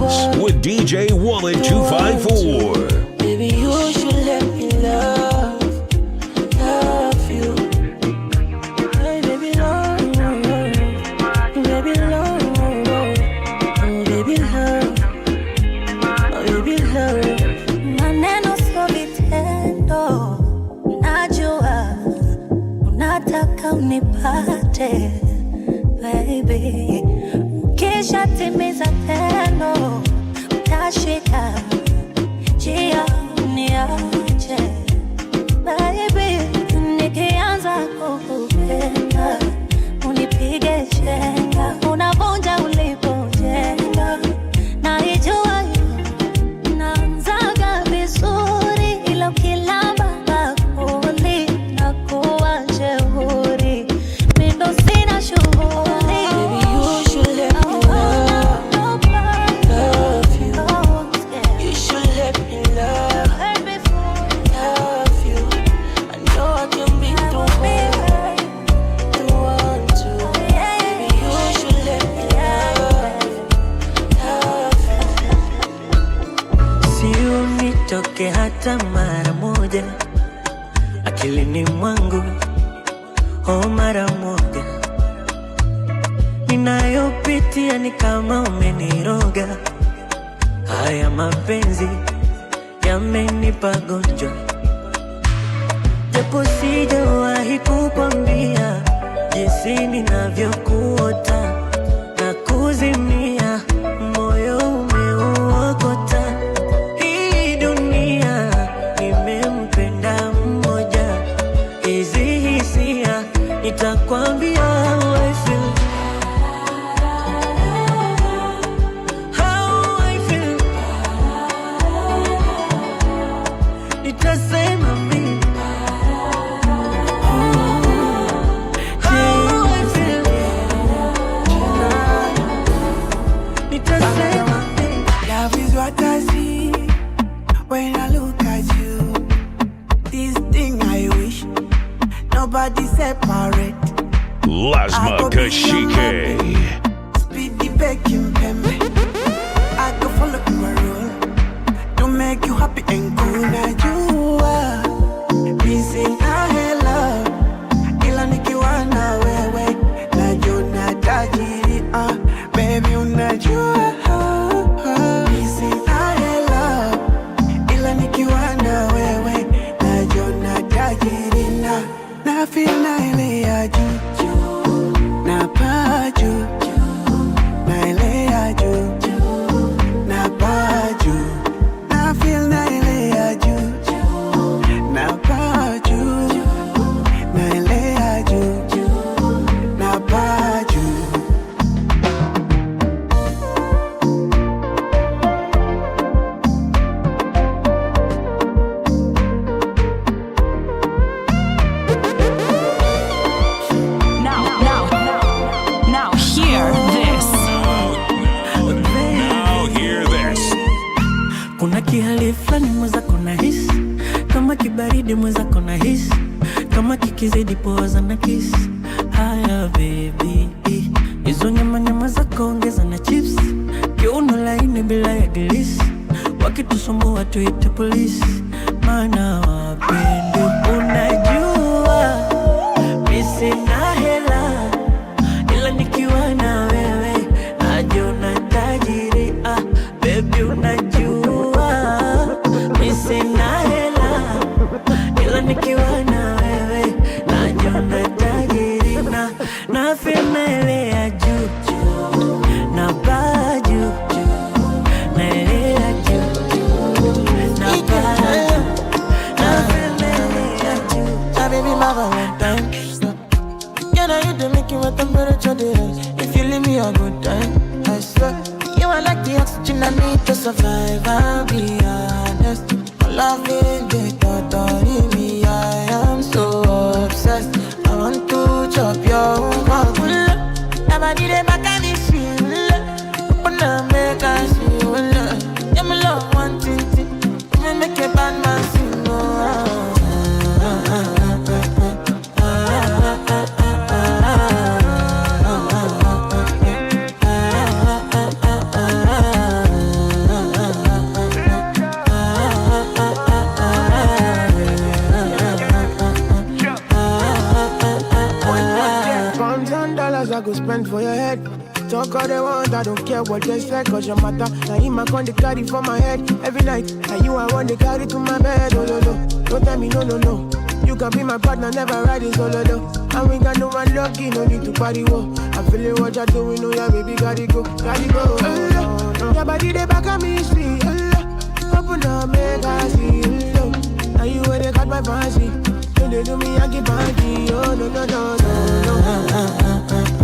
[SPEAKER 1] with DJ Wallet 254.
[SPEAKER 5] Baby, you should let me love you. Hey, baby, love. Baby, love. Oh, baby, love.
[SPEAKER 2] unipate baby, kisha timiza tendo utashika njia uniache baby, nikianza kukupenda unipige chenga, unavunja ulipojenga, naijua naanzaga vizuri, ila ukilamba bakuli nakuwa jeuri, mindo sina shughuli.
[SPEAKER 5] Baby, you should let me love you. You should let me love you. I know I can be the one to. Baby, you should let me love you. Si unitoke hata mara moja akilini mwangu, oh mara moja. Ninayopitia ni kama umeniroga, haya mapenzi yamenipa gonjwa, japo sijawahi kukwambia jinsi ninavyokuota na kuzimia, moyo umeuokota. Hii dunia nimempenda mmoja, hizi hisia nitakwambia how I feel. How I feel. Nitasema mimi how I feel. Nitasema mimi.
[SPEAKER 6] Love is what I see when I look at you. This thing I wish nobody separate.
[SPEAKER 1] Lasma Kashike.
[SPEAKER 6] Speed the baking pembe. I go follow my rule to make you happy and cool. Now you are missing a love, ila nikiwa na wewe najua tajiri. Baby unajua missing a love, ila nikiwa na wewe najua tajiri. Na feel na ile ya juu na paa juu, na ile ya juu na paa juu, na feel na ile ya juu na paa juu, na ile ya juu na paa juu.
[SPEAKER 3] Now hear this.
[SPEAKER 1] Now hear this.
[SPEAKER 5] Kuna kihali flani mwenzako nahisi, kama kibaridi mwenzako nahisi, kama kikizidi poza na kiss. Haya baby, hizo nyama zako ongeza na chips, kiuno laini bila ya glisi, wakitusumbua tuite polisi, maana wapendi. Unajua mimi sina hela, ila nikiwa na wewe najiona tajiri. Baby unajua mimi sina hela, ila nikiwa na wewe najiona tajiri. Na feel na ile ya juu na paa juu, na ile ya juu na paa juu, na feel na ile ya juu. Baby my Valentine, you know you do make it with temperature rise. If you leave me a good time, I swear you are like the oxygen I need to survive. I'll be honest, my love is the thought of me. I am so obsessed. I want to chop your heart. Never did it back and it's you. Open up, make us see you. Yeah, my love one thing. You make a bad man sing.
[SPEAKER 10] I go spend for your head. Talk all they want, I don't care what they say, cause your matter. Now in my con, they carry for my head every night. Now you I want, they carry to my bed, oh no no. Don't tell me no no no. You
[SPEAKER 6] you can be my partner, never ride it solo though. And we got no one lucky, no need to party, whoa. I feel it, what you're doing, oh yeah, baby, gotta go, gotta go. Your body, they back at me, sweet, open up, make I see, now you where they got my fancy. When they do me, I get bandy, oh, no, no, no, no,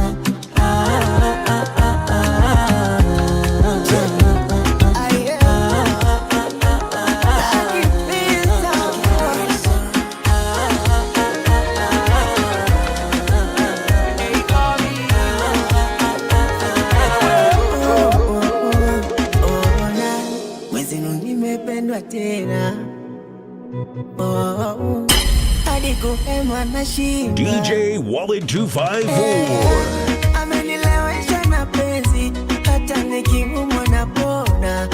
[SPEAKER 1] DJ Wallet 254.
[SPEAKER 5] Amenilewesha na penzi hata nikiumwa na pona.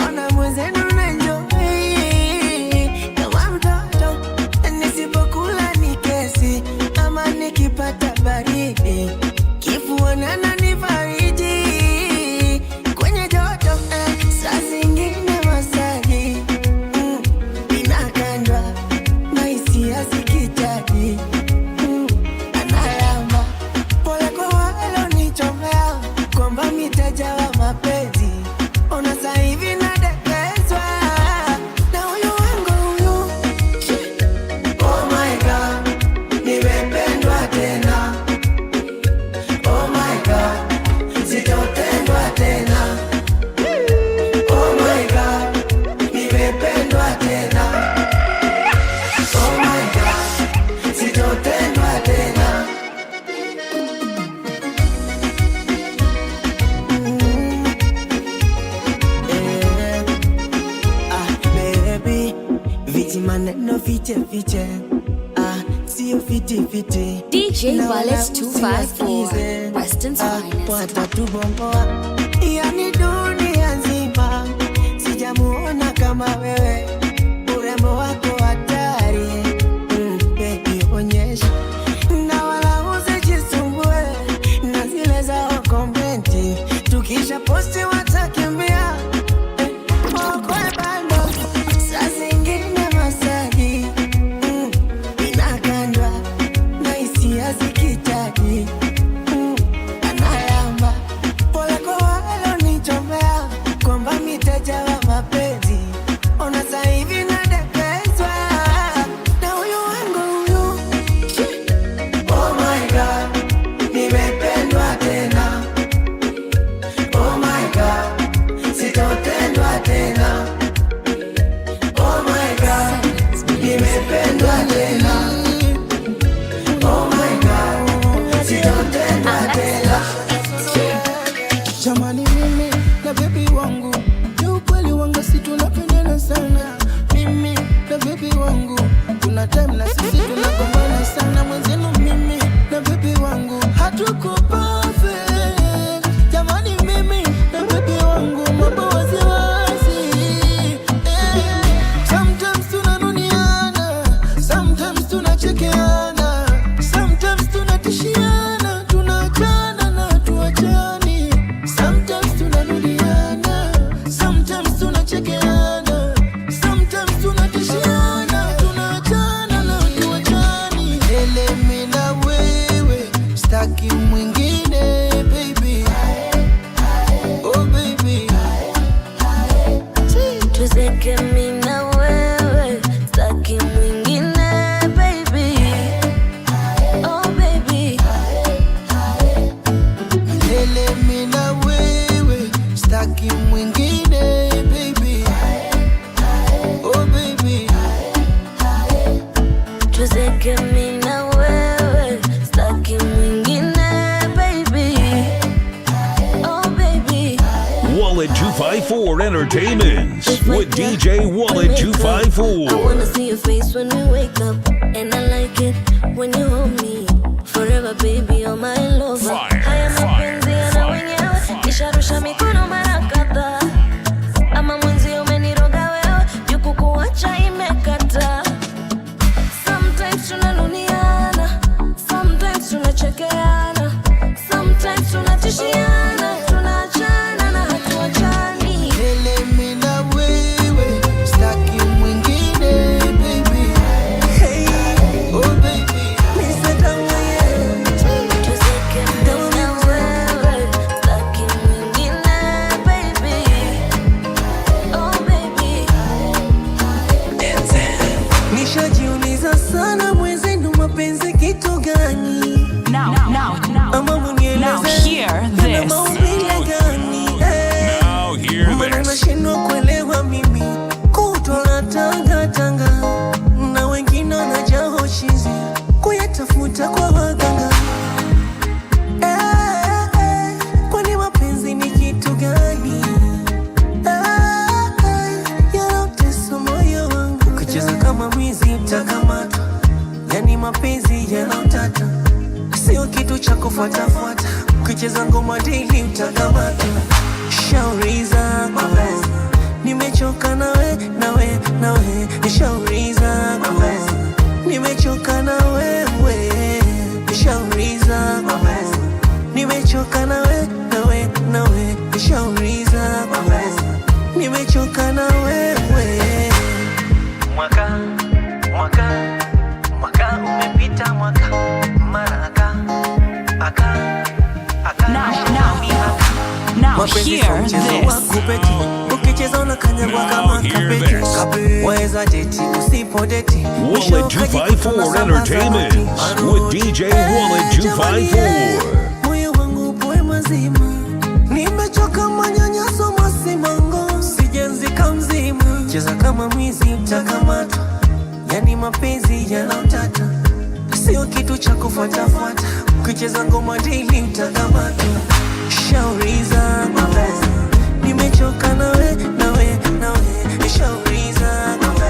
[SPEAKER 5] Ona mwenzenu na enjoy kama mtoto, nisipokula ni kesi ama nikipata baridi kifuana na nifariji kwenye joto. Saa zingine masaji inakandwa na hisia zikitaji. Analamba pole kwa walonichomea kwamba mitaja wa mapenzi. Ona saa hivi nadekezwa na huyu wangu huyu. Oh my God, nimependwa tena. Oh my God, sitotendwa tena. Oh my God, nimependwa tena. Oh my God, sitotendwa tena. Baby, viti maneno fiche fiche. Sio fiti fiti.
[SPEAKER 4] DJ Wallet 254, Weston's finest.
[SPEAKER 5] Pata tu bomboa, yani dunia nzima sijamuona kama wewe. Urembo wako hatari, baby onyesha. Na wala usijisumbue na zile za komenti, tukisha posti watakimbia. Okwe bando, saa zingine masaji inakandwa na hisia zikitaji. Analamba pole kwa walonichomea kwamba mitaja wa mapenzi. Ona saa hivi nadekezwa na huyu wangu huyu. Oh my God, nimependwa tena. Oh my God, sitotendwa tena. Oh my God, nimependwa tena. Oh my God, sitotendwa tena.
[SPEAKER 10] Jamani mimi na baby wangu, ni ukweli wanga si tunapendana sana. Mimi na baby wangu, kuna time na sisi tunagombana sana. Mwenzenu mimi na baby wangu, hatuko perfect. Jamani mimi na baby wangu, mambo waziwazi. Sometimes tunanuniana, sometimes tunachekeana, sometimes tunatishiana, tunaachana na tuachani. Sometimes tunarudiana, sometimes tunachekeana, sometimes tunatishiana, tunaachana na tuachani. Ele mimi na wewe, staki mwingine baby. Oh baby,
[SPEAKER 2] Tuzeke mimi na wewe, staki mwingine baby. Oh baby,
[SPEAKER 10] ele mimi na wewe, staki mwingine baby. Oh baby,
[SPEAKER 2] tuzeke mimi na wewe, staki mwingine baby. Oh baby,
[SPEAKER 1] Wallet 254 Entertainment with DJ Wallet
[SPEAKER 2] I
[SPEAKER 1] 254.
[SPEAKER 2] wanna see your face when we wake up, and I like it when you hold me. Forever baby, you're my lover.
[SPEAKER 1] Fire,
[SPEAKER 2] Haya
[SPEAKER 1] fire,
[SPEAKER 2] mapenzi yana wenyewe, kisha rusha mikono mara kadhaa. Ama mwenzi umeniroga wewe, juku kuacha imekata. Sometimes tunanuniana, sometimes tunachekeana, sometimes tunatishiana, tunaachana na hatuachani.
[SPEAKER 10] ele mimi na wewe, staki mwingine baby.
[SPEAKER 5] Nishajiuliza sana mwenzenu mapenzi kitu gani?
[SPEAKER 3] Now, hear this.
[SPEAKER 1] Now hear this.
[SPEAKER 5] Nashindwa kuelewa mimi kutola tanga na wengine wanajao chizi kuyatafuta kwa waganga. Kwani mapenzi ni kitu gani? Yanatesa moyo wangu. Ukicheza kama mwizi utakamatwa. Yani mapenzi yana utata, sio kitu cha kufuatafuata. Ukicheza ngoma daily utakamatwa. Shauri zako, nimechoka nawe. Shauri zako, nimechoka na wewe. Shauri zako, nimechoka nawe. Shauri zako, nimechoka na wewe. Mwaka umepita, mwaka mara
[SPEAKER 3] Now hear this.
[SPEAKER 5] Ukicheza unakanyagwa kama kapeti. Waweza deti usipodeti.
[SPEAKER 1] Wallet 254 Entertainment with DJ Wallet 254.
[SPEAKER 5] Moyo wangu upoe mazima, nimechoka manyanyaso masimango, sijenzika mzima. Cheza kama mwizi utakamatwa. Yani mapenzi yana utata, sio kitu cha kufuatafuata. Ukicheza ngoma daily utakamatwa. Shauri zako, nimechoka nawe. Shauri zako,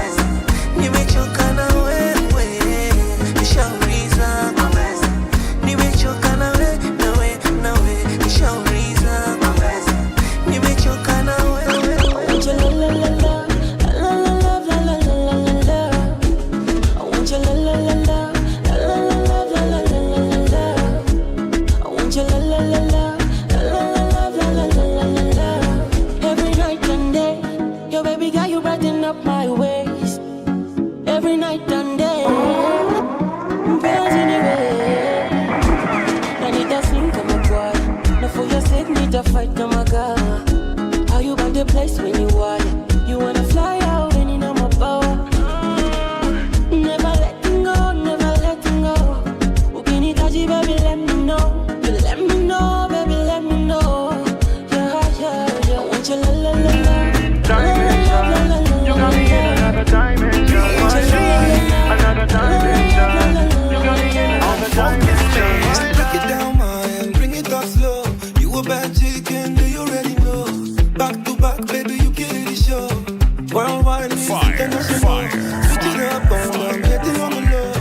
[SPEAKER 5] nimechoka na wewe. Shauri zako, nimechoka nawe. Shauri zako, nimechoka na wewe. Fight, oh my God. How you about the place when you want it? You wanna fly out and you know my power. Never letting go. Ukinitaji, baby, let me know. Let me know, baby, let me know. Yeah. I want you, la. Dimension. You got me in another dimension. Another dimension. You got me in another dimension.
[SPEAKER 10] Break it down, man, bring it up slow. You a bad chicken, do you already know? Back to back, baby, you kill the show. Worldwide,
[SPEAKER 1] Fire.
[SPEAKER 10] Switch it up, I'm getting on the low.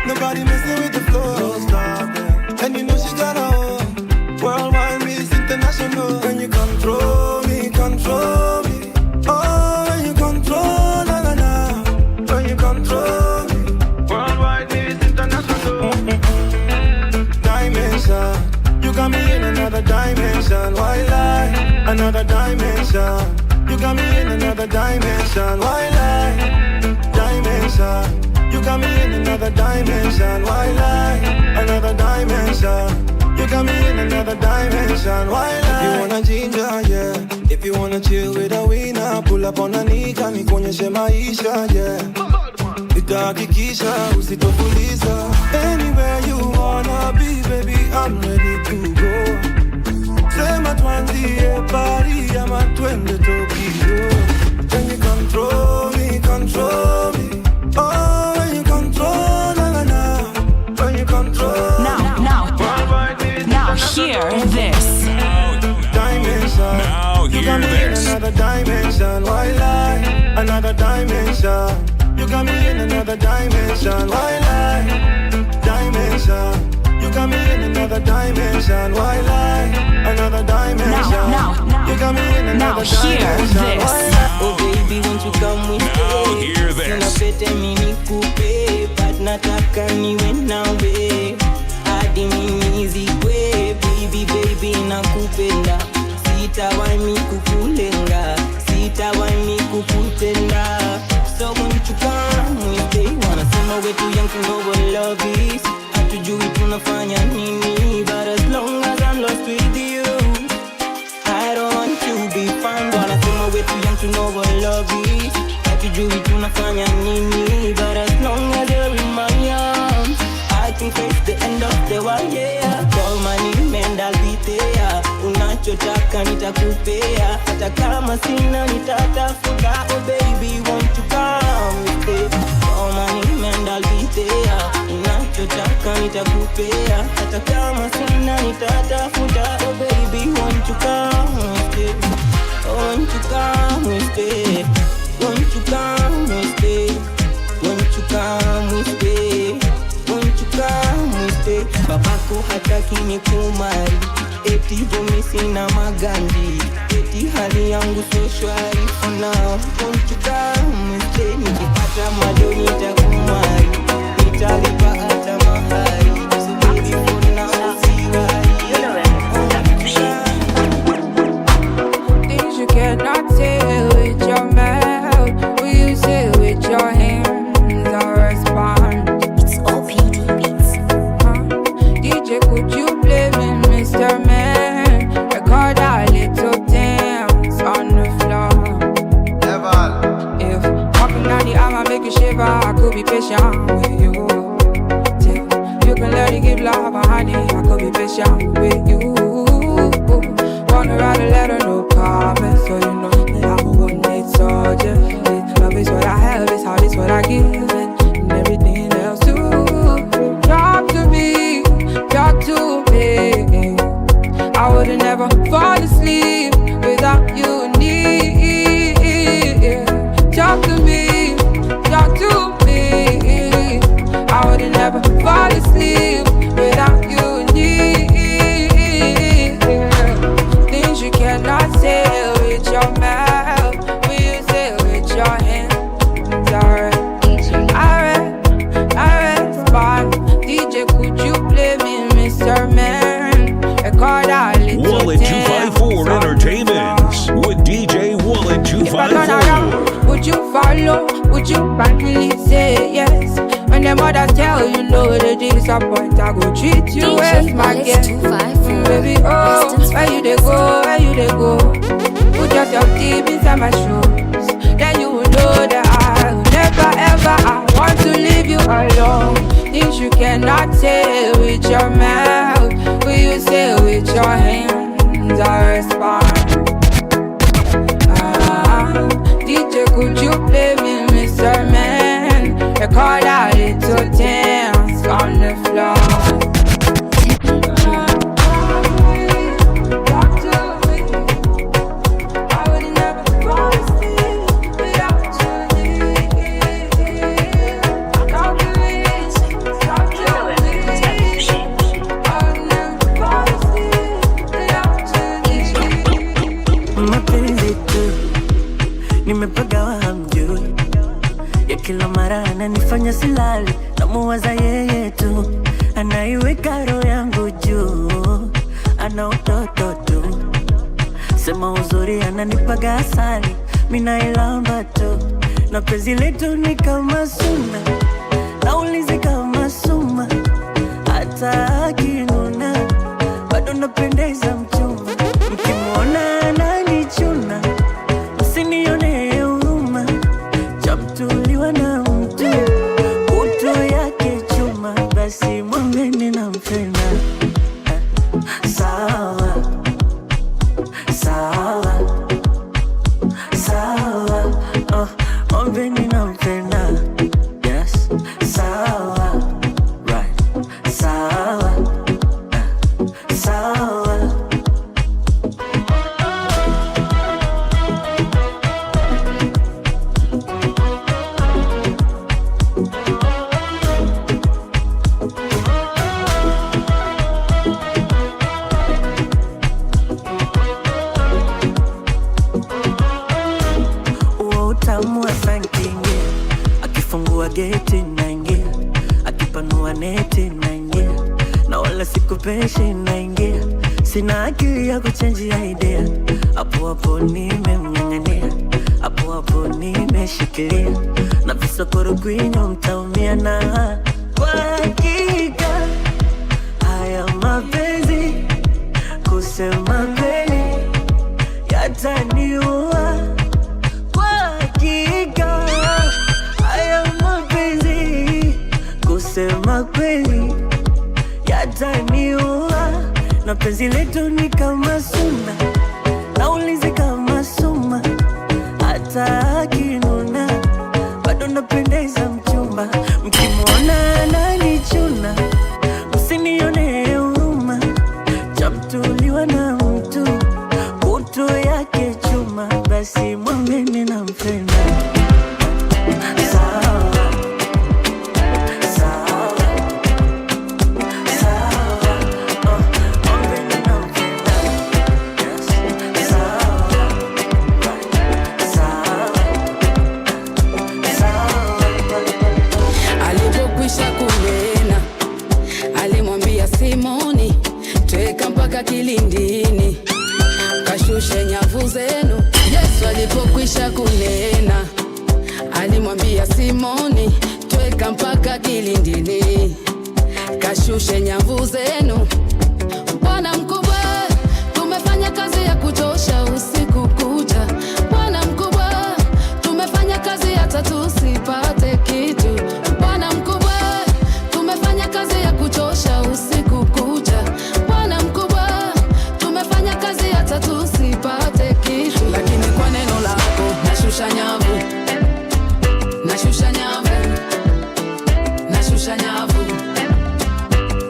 [SPEAKER 10] Nobody messing with the flow. No stopping. And you know she got a home. Worldwide, Miss International. When you control me. Oh, when you control, na. When you control me. Worldwide, Miss International. Dimension. You got me in another dimension. Why lie? Another dimension. You got me in another dimension. Why lie? Dimension. You got me in another dimension. Why lie? Another dimension. You got me in another dimension. Why lie? If you wanna ginger, yeah. If you wanna chill with a winner, pull up on a nika, nikuonyeshe maisha, yeah. Nitahakikisha usitofuliza. Anywhere you wanna be, baby, I'm ready to go. Sema tuanzie Paris ama twende Tokyo. When you control me. Oh, when you control, na. When you control.
[SPEAKER 3] Now hear this.
[SPEAKER 1] Now
[SPEAKER 10] Dimension. You got
[SPEAKER 1] hear
[SPEAKER 10] me in
[SPEAKER 1] this.
[SPEAKER 10] another dimension. Why lie? Another dimension. You got me in another dimension. Why lie? Dimension. You got me in another dimension. Why lie? Another dimension. You got me in another dimension. Why lie?
[SPEAKER 5] Oh baby, won't you come with me?
[SPEAKER 1] Now hear this.
[SPEAKER 5] Sina pete mini kupe, but nataka niwe nawe. Hadi mimi zikwe, baby nakupenda. Sitawahi kukulenga, sitawahi kukutenda. So won't you come with me? Wanasema we're too young to know what love is. Hatujui tunafanya nini, but as long as I'm lost with you, I don't want to be found. Wanasema we're too young to know what love is. Hatujui tunafanya nini, but as long as you're in my arms, I can face the end of the world, yeah. Call my name and I'll be there. Unachotaka nitakupea, hata kama sina nitatafuta. Oh baby, won't you come with me? Call my name and I'll be there. Unachotaka nitakupea, hata kama sina nitatafuta. Oh baby, won't you come with me? Won't you come with me? Won't you come with me? Won't you come with me? Won't you come with me? Babako hataki nikumari, eti bomi sina magandi, eti hali yangu so shwari for now. Won't you come with me? Nikipata mado nitakumari, nitalipa hata mahari. So baby for now usiwari.
[SPEAKER 12] Things you cannot say with your mouth, will you say with your hands? I respond.
[SPEAKER 4] It's OPD beats.
[SPEAKER 12] DJ, could you play me, Mr. Man? Record a little dance on the floor. Never. If walking down the aisle make you shiver, I could be patient with you. Till you can let it give love, honey, I could be patient with you. Wanna write a letter, no comment, so you know that I'm a one-night soldier. Love is what I have, this heart is what I give, and everything else too. Talk to me, I would've never fall asleep without you near. Talk to me, I would've never fall asleep without you near. Things you cannot say with your mouth, will you say with your hands? I respond. DJ, could you play me, Mr. Man? Record a little
[SPEAKER 1] Willy 254 Entertainments with DJ Willy 254.
[SPEAKER 12] If I turn around, would you follow? Would you finally say yes? When them others tell you no, they disappoint, I go treat you as my guest. Baby, oh, where you they go, where you they go? Put yourself deep inside my shoes, then you will know that I will never ever, I want to leave you alone. Things you cannot say with your mouth, will you say with your hands? I respond. DJ, could you play me, Mr. Man? Record a little dance on the floor.
[SPEAKER 5] Nimepagawa hamjui, ya kila mara ananifanya silali, namuwaza yeye tu, anaiweka roho yangu juu, ana utoto tu, sema uzuri ananipaga asali, mina ilamba tu, na penzi letu ni kama suna, naulizi kama suma, hata akinuna, bado napendeza mchuma, mkimuona ananichuna, usinione huruma, chamtuliwa na mtu, utu yake chuma, basi mwambeni nampenda. Sawa, sawa, sawa, oh, mwambeni nampenda. Yes, sawa, right, sawa, sawa. Utamu asankingia, akifungua geti naingia, akipanua neti naingia, na wala sikupeshi naingia, sina akili ya kuchangia idea, hapo hapo nimemng'ang'ania, hapo hapo nimeshikilia, na visokoro kwinyo mtaumia, na kwa hakika haya mapenzi kusema kweli yataniua. Kwa hakika na penzi letu ni kama suna, naulizi kama suma, hata akinuna bado napendeza mchumba. Mkimwona ananichuna msinione huruma, chamtuliwa na mtu kutu yake chuma, basi mwambeni nampenda.
[SPEAKER 13] Simoni, tweka mpaka kilindini, kashushe nyavu zenu. Yesu alipokwisha kunena, alimwambia Simoni, tweka mpaka kilindini, kashushe nyavu zenu. Bwana mkubwa, tumefanya kazi ya kuchosha usiku kucha. Bwana mkubwa, tumefanya kazi hata tusipate kitu. Bwana mkubwa, tumefanya kazi ya kuchosha usiku kucha. Bwana mkubwa, tumefanya kazi hata tusipate kitu. Lakini kwa neno lako nashusha nyavu, nashusha nyavu, nashusha nyavu,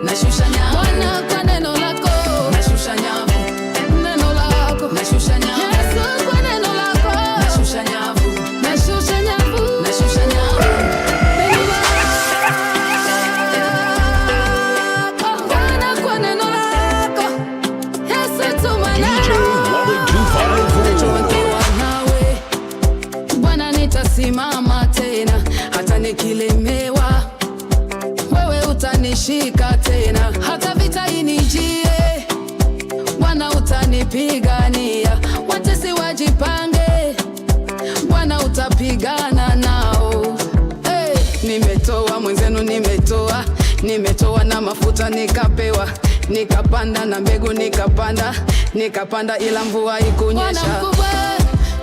[SPEAKER 13] nashusha nyavu. Bwana kwa neno lako nashusha nyavu, neno lako nashusha nyavu. Yesu kwa neno lako nashusha nyavu, nashusha nyavu, nashusha nyavu. Simama tena hata nikilemewa, wewe utanishika tena. Hata vita inijie, Bwana utanipigania. Watesi wajipange, Bwana utapigana nao. Hey, nimetoa mwenzenu, nimetoa na mafuta nikapewa, nikapanda na mbegu nikapanda ila mvua ikunyesha. Bwana mkubwa,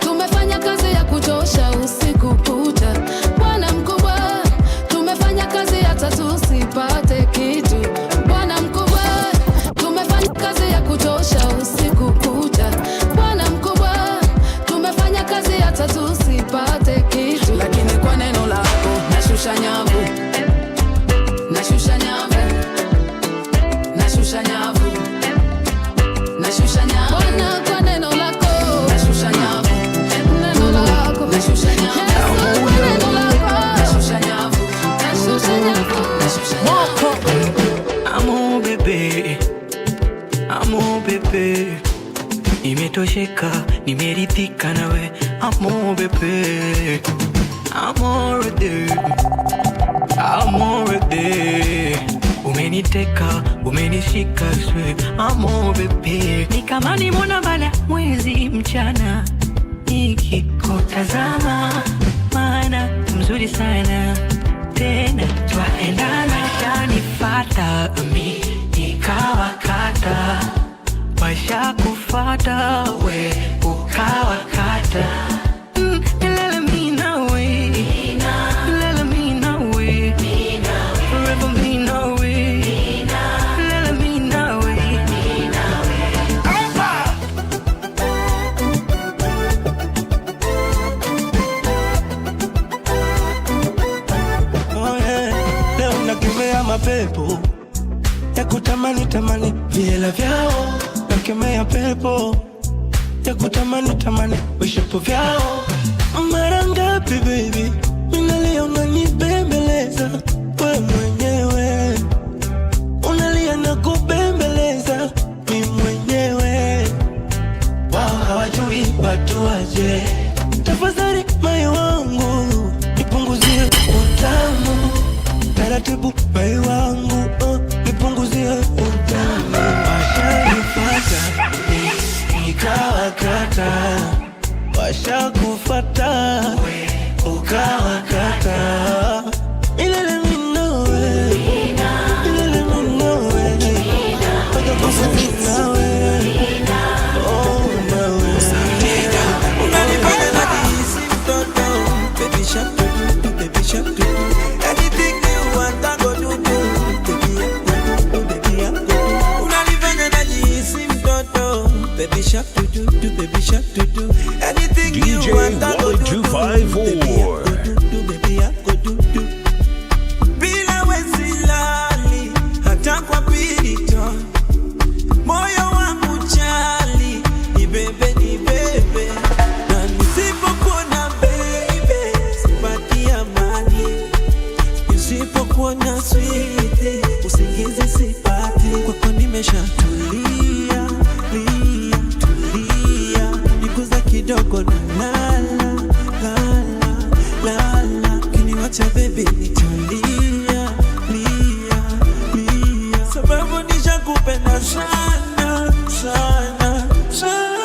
[SPEAKER 13] tumefanya kazi ya kuchosha usiku kucha. Bwana mkubwa, tumefanya kazi hata tusipate kitu. Bwana mkubwa, tumefanya kazi ya kuchosha usiku kucha. Bwana mkubwa, tumefanya kazi hata tusipate kitu. Lakini kwa neno lako nashusha nyavu, nashusha nyavu, nashusha nyavu, nashusha nyavu. Bwana kwa neno lako nashusha nyavu, neno lako nashusha nyavu. Yesu kwa neno lako nashusha nyavu, nashusha nyavu, nashusha nyavu.
[SPEAKER 5] Amo bebe, amo bebe, nimetosheka, nimeridhika nawe. Amo bebe, amorede, amorede, umeniteka, umenishika swe. Amo bebe, ni kama ni mwana bala mwezi mchana nikikutazama, maana mzuri sana tena twaendana. Yanifata mi nikawakata, washa kufata we ukawakata. Lele mi nawe, lele mi nawe, forever mi nawe, lele mi nawe. Oh yeah, leo nakemea mapepo ya kutamani tamani viela vyao, nakemea pepo ya kutamani tamani vishapo vyao. Mara ngapi baby minalia unanibembeleza, we mwenyewe unalia na kubembeleza mi mwenyewe. Wao hawajui watu waje, tafadhali moyo wangu nipunguzie utamu taratibu, moyo wangu nipunguzie utamu. Washanifata nikawakata, washa kufata ukawakata. Milele mi nawe, milele mi nawe, mpaka kufa mi nawe, oh nawe. Unanipenda na kihisi mtoto, baby shark, baby shark. Anything you want I go do. wacha baby nitulia, lia, lia. Sababu nishakupenda sana, sana, sana.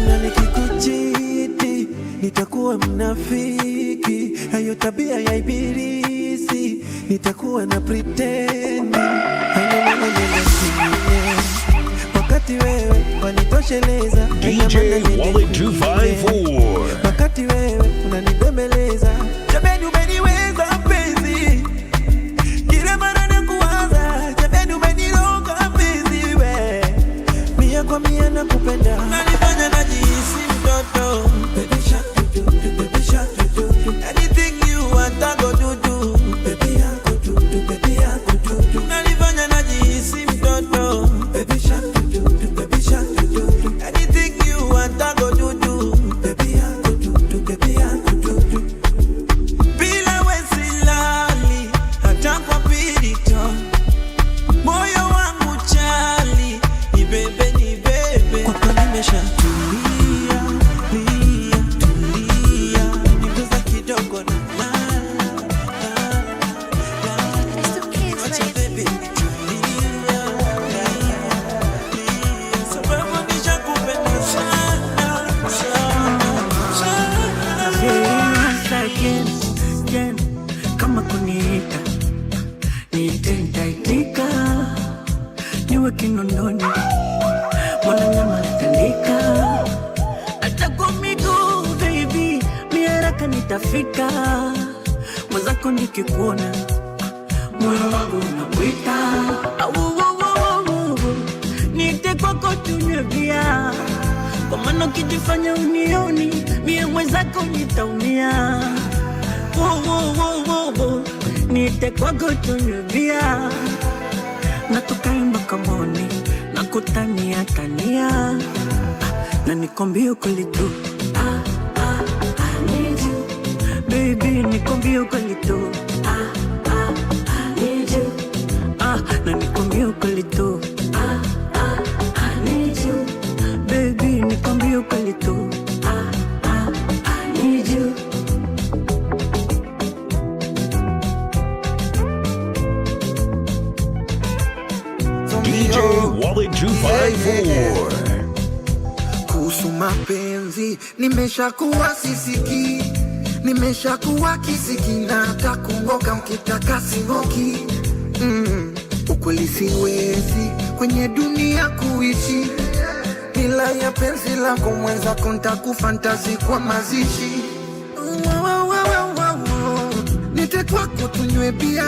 [SPEAKER 5] Na nikikuchiti nitakuwa mnafiki, hayo tabia ya ibilisi, nitakuwa na pretend. Wakati wewe wanitosheleza,
[SPEAKER 1] DJ Willy 254.
[SPEAKER 5] wakati wewe unanibembeleza, jamani umeniweza mpenzi, kila mara nakuwaza, jamani umeniroga mpenzi we, mia kwa mia nakupenda, unanifanya najihisi mtoto. Baby shark do do, baby shark do do, anything you want I go do, baby I go do, baby I go do, unanifanya najihisi mtoto. Baby shark do do, baby shark do do, anything you want I go do, baby I go do, baby I go do. Bila wesilali hata kwa pirito, moyo wangu chali, ni bebe kwako nimeshatulia, lia, tulia, niguza kidogo na wacha baby nitulia, sababu nishakupenda sana, sana, sana.
[SPEAKER 14] Again, kama kuniita nitaitika, niwe Kinondoni, mwana nyama tandika, hata kwa miguu baby, miaraka nitafika, mwenzako nikikuona, moyo wangu unakuita, niite kwako tunywe bia, kwa maana ukijifanya unioni, mie mwenzako nitaumia. Niite kwako tunywe bia, na tukaimba kamoni, na kutania tania, na nikwambie ukweli tu, I need you baby, nikwambie ukweli tu, I need you, na nikwambie ukweli tu, I need you baby, nikwambie ukweli tu, I need you.
[SPEAKER 1] DJ Willy 254.
[SPEAKER 6] Kuhusu mapenzi nimeshakuwa sisiki, nimeshakuwa kisiki, na hata kungoka mkitaka singoki. Ukweli siwezi kwenye dunia kuishi bila ya penzi lako, mwenzako nitakufa nitazi kwa mazishi. Nite kwako tunywe bia,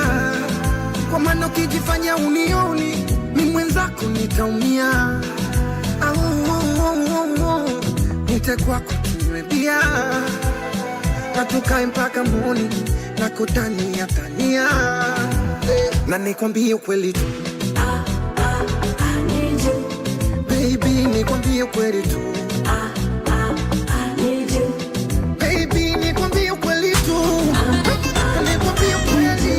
[SPEAKER 6] kwa maana ukijifanya unioni, mi mwenzako nitaumia. Nite kwako tunywe bia, na tukae mpaka moni, na kutania tania, na nikwambie ukweli tu,
[SPEAKER 14] I need you
[SPEAKER 6] baby, nikwambie ukweli tu,
[SPEAKER 14] I need you
[SPEAKER 6] baby, nikwambie ukweli tu, nikwambie ukweli,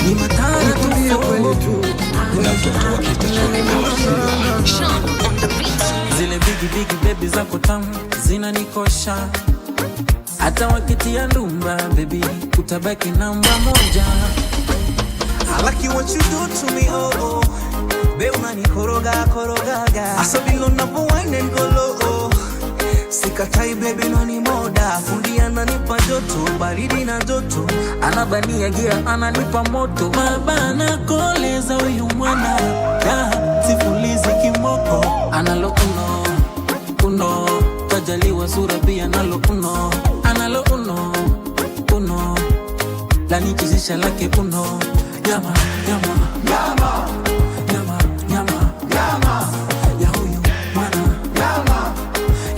[SPEAKER 5] Ni matara
[SPEAKER 6] nikwambie ukweli tu.
[SPEAKER 7] Kuna mtoto wa
[SPEAKER 5] zile bigi baby zako tamu zinanikosha, hata wakitia ndumba baby utabaki namba moja. I like you what you do to me, oh oh, be unanikorogaga, asa vile unavyowaina and go low, oh. Sikatai baby no ni moda, fundi ananipa joto, baridi na joto, anabania gia ananipa moto, mabana koleza huyu mwana, sifulizi kimoko, analo uno, kajaliwa sura pia nalo uno, la nichizisha lake uno, yama, ya huyu mwana,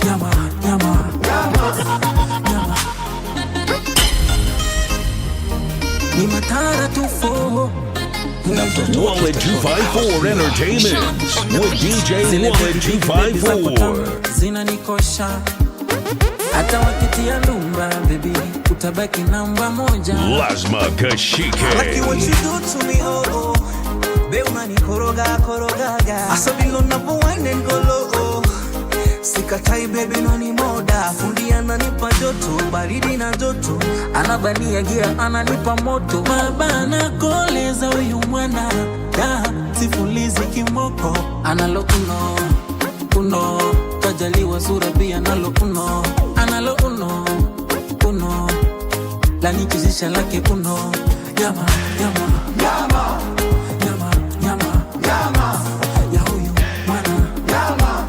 [SPEAKER 5] yama. Ni matara tufo.
[SPEAKER 1] Willy 254 Entertainment with DJ Willy 254.
[SPEAKER 5] Zinanikosha, hata wakitia ndumba baby utabaki namba moja.
[SPEAKER 1] Lazima Kashike.
[SPEAKER 5] I like you what you do to me, oh oh, Be korogaga Asabilo napo wine ngolo Sikatai baby noni moda Fundi ananipa joto baridi na joto Anabania gia ananipa moto Mabana koleza uyu mwana Da sifulizi kimoko Analo uno Kajaliwa sura pia analo uno La nichizisha lake uno Yama ya huyu mwana Yama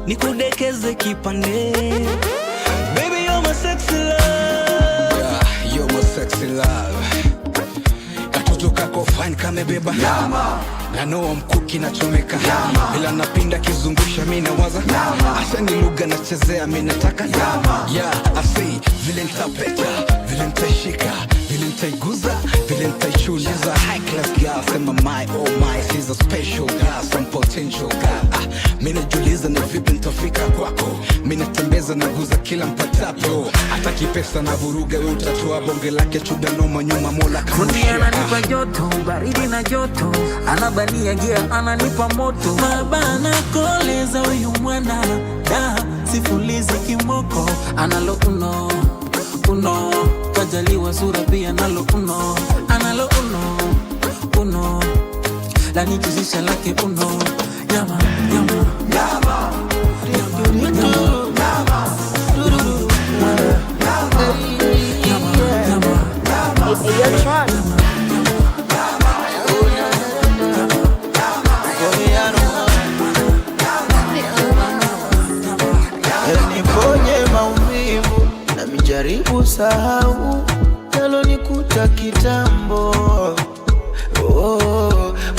[SPEAKER 5] nikudekeze kipande Baby you're my sexy love
[SPEAKER 15] Yeah, you're my sexy love Katoto kako fine kame beba Yama Nanoa mkuki na chomeka Yama Ila napinda kizungusha mina waza Yama Asa ni lugha na chezea mina taka Yama Yeah, I say vile nitapeta Vile nitaishika Vile nitaiguza Vile nitaichuliza High class girl Sema my oh my She's a special girl Some potential girl Mina juliza na vipi nitafika kwako Mina tembeza na guza kila mpatapo Hata kipesa na vuruga we utatua bonge lake chuda noma nyuma mola kamushia Fundi ananipa joto baridi na joto Anabania gia ananipa moto Mabana koleza uyu mwana Da sifulizi kimoko Analo uno Kajaliwa sura pia analo uno La nichizisha lake uno Yama
[SPEAKER 10] Niponye maumivu na mijaribu sahau Nalo nikuta kitambo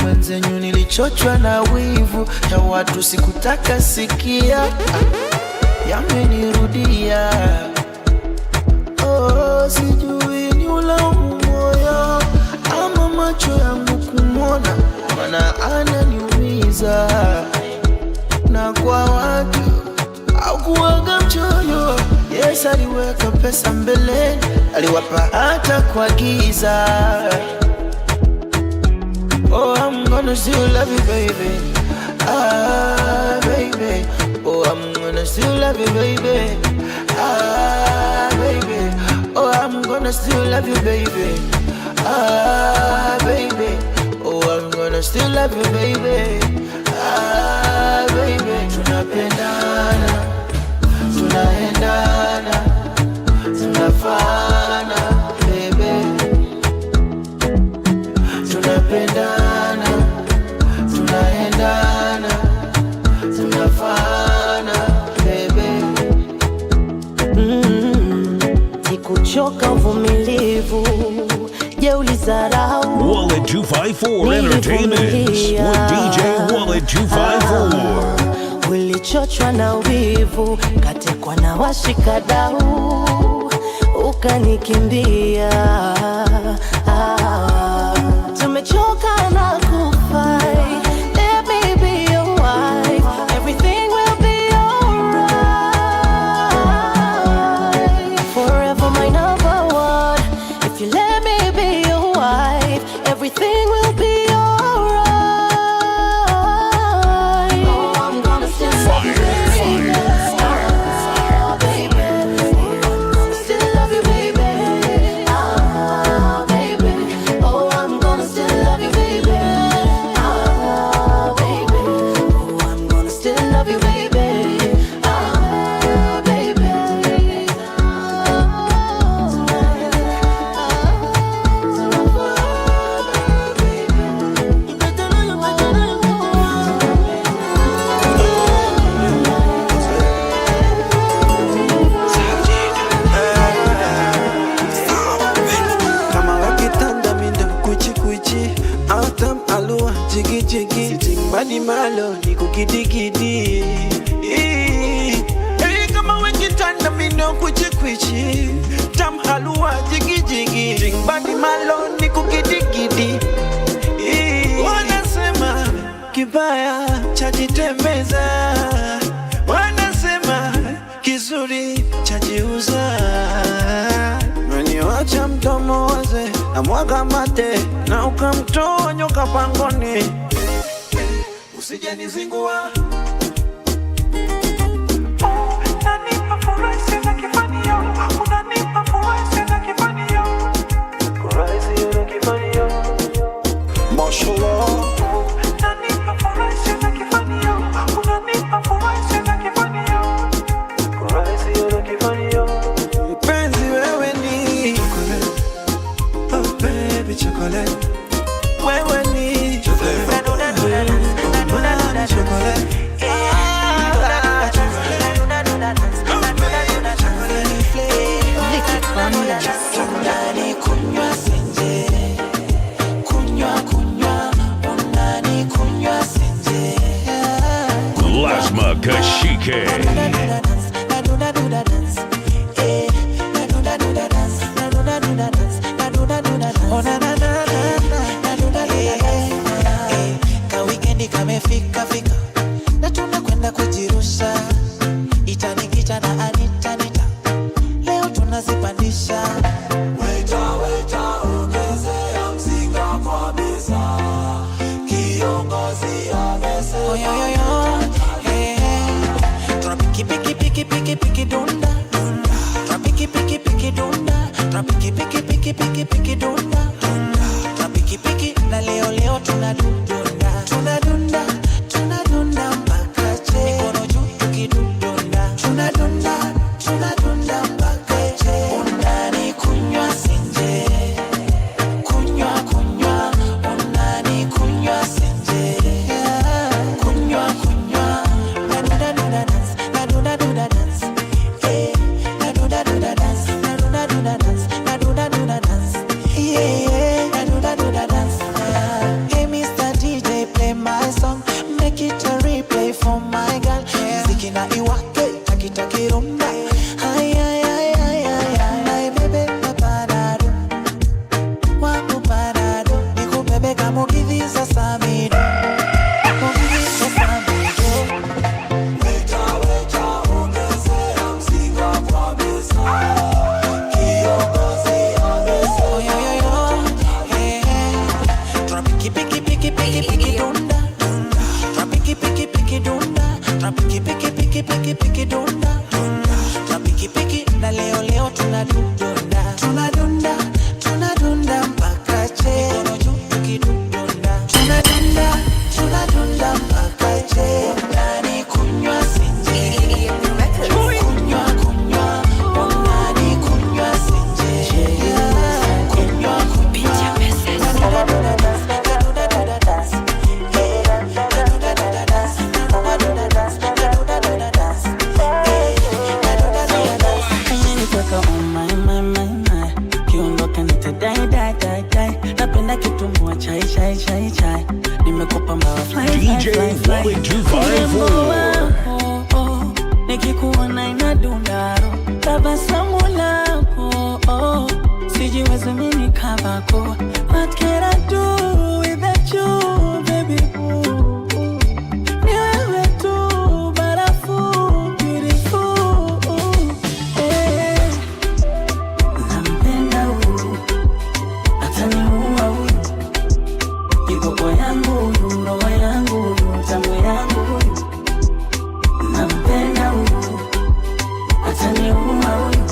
[SPEAKER 10] Mwenzenyu nilichochwa na wivu ya watu sikutaka sikia Yamenirudia Sijui ni ulaumu moyo ama macho yangu kumona Mana ananiumiza Na kwa watu au kuwaga mchoyo Yes aliweka pesa mbele Aliwapa hata kwa giza Oh, I'm gonna still love you, baby. Ah, baby. Oh, I'm gonna still love you, baby. Ah, baby. Oh, I'm gonna still love you, baby. Ah, baby. Oh, I'm gonna still love you, baby. Ah, baby. Tunapendana, tunaendana, tunafana, baby. Tunapendana, tunaendana, tunafana, baby.
[SPEAKER 16] Sikuchoka uvumilivu, je ulizarau
[SPEAKER 1] Wallet 254 Entertainments with DJ Wallet 254.
[SPEAKER 16] Ulichochwa na wivu, katekwa na washikadau, ukanikimbia. Tumechoka na kufai, let me be your wife, everything will be alright. Forever my number one, if you let me be your wife, everything will be alright. Oh, I'm gonna still love you, baby. Oh, baby. I'm gonna still love you, baby.
[SPEAKER 5] malo nikukidikidi. Kama wekitanda mino kuchikwichi, tam halua jigi jigi. Drink body malo nikukidikidi. Wanasema kibaya chajitembeza, wanasema kizuri chajiuza. Meniwacha mdomo waze na mwaga mate, na ukamtoa nyoka pangoni. Usije nizingua. Unanipa furaha sina kifanio, unanipa furaha sina kifanio, furaha sina kifanio. Mashallah. Unanipa furaha sina kifanio, unanipa furaha sina kifanio, furaha sina kifanio. Mpenzi wewe ni chocolate, oh baby chocolate. Wewe ni chocolate.
[SPEAKER 1] Lasma Kashike.
[SPEAKER 11] Kamefika fika na tunakwenda kujirusha, itanikita na anitanita, leo tunazipandisha. Weta ongezea mzinga kwa meza, kiongozi amesema. Oyoyoyo, tunapiki piki piki piki piki dunda, tunapiki piki piki dunda, tunapiki piki piki piki piki dunda, tunapiki piki na leo tunadunda. Tunadunda, tunadunda mpaka che, mikono juu tukidunda. Tunadunda, tunadunda mpaka che. Unani kunywa senje, kunywa kunywa. Unani kunywa senje, kunywa kunywa. Nadunda dunda dance, nadunda dunda dance. Nadunda dunda dance, nadunda dunda dance, nadunda dunda dance. Nadunda dunda dance. Hey Mr. DJ, play my song, make it a replay for my girl. Mziki na iwake, taki rumba. Ay, ay, ay, ay, ay, ay, ay, bebe na parado, wangu parado. Niku bebe kamo kiviza samido, kiviza samido. Weta ongezea mzinga kwa meza, kiongozi amesema. Oyoyoyo, tunapiki piki piki piki piki dunda, tunapiki piki piki dunda, tunapiki piki piki piki piki dunda, tunapiki piki na leo tunadunda. Tunadunda, tunadunda mpaka che, mikono juu tukidunda. Tunadunda, tunadunda mpaka che. Unani kunywa senje, kunywa kunywa. Unani kunywa senje, kunywa kunywa. Nadunda dance, nadunda dunda dance. Nadunda dunda dance, nadunda dunda dance, nadunda dunda dance. Nadunda dunda dance. Umeniteka on my. Kiondoka nitadai dai dai dai. Napenda kitumua chai chai chai chai. Nimekupa mbawa fly
[SPEAKER 1] DJ Willy 254.
[SPEAKER 5] Nikikuona inadundaro, tabasamu lako, sijiwezi mimi kabako. What can I do without you, baby boo? Ni wewe tu, barafu, beautiful. Nampenda huyu, ataniua huyu. Kiboko yangu huyu, roho yangu huyu, tamu yangu huyu. Nampenda huyu, ataniua huyu.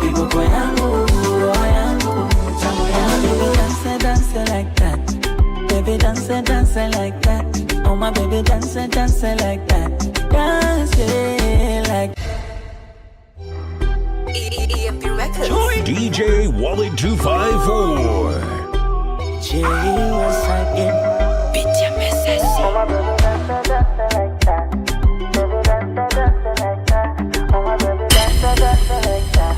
[SPEAKER 5] Kiboko yangu huyu, roho yangu huyu, tamu yangu huyu. Baby dance like that, baby dance like that. Oh my baby dance like that, dance like that.
[SPEAKER 1] DJ Willy 254.
[SPEAKER 5] J once again. Bitch, your message. Oh my baby dance like that, baby dance like that. Oh my baby dance like that.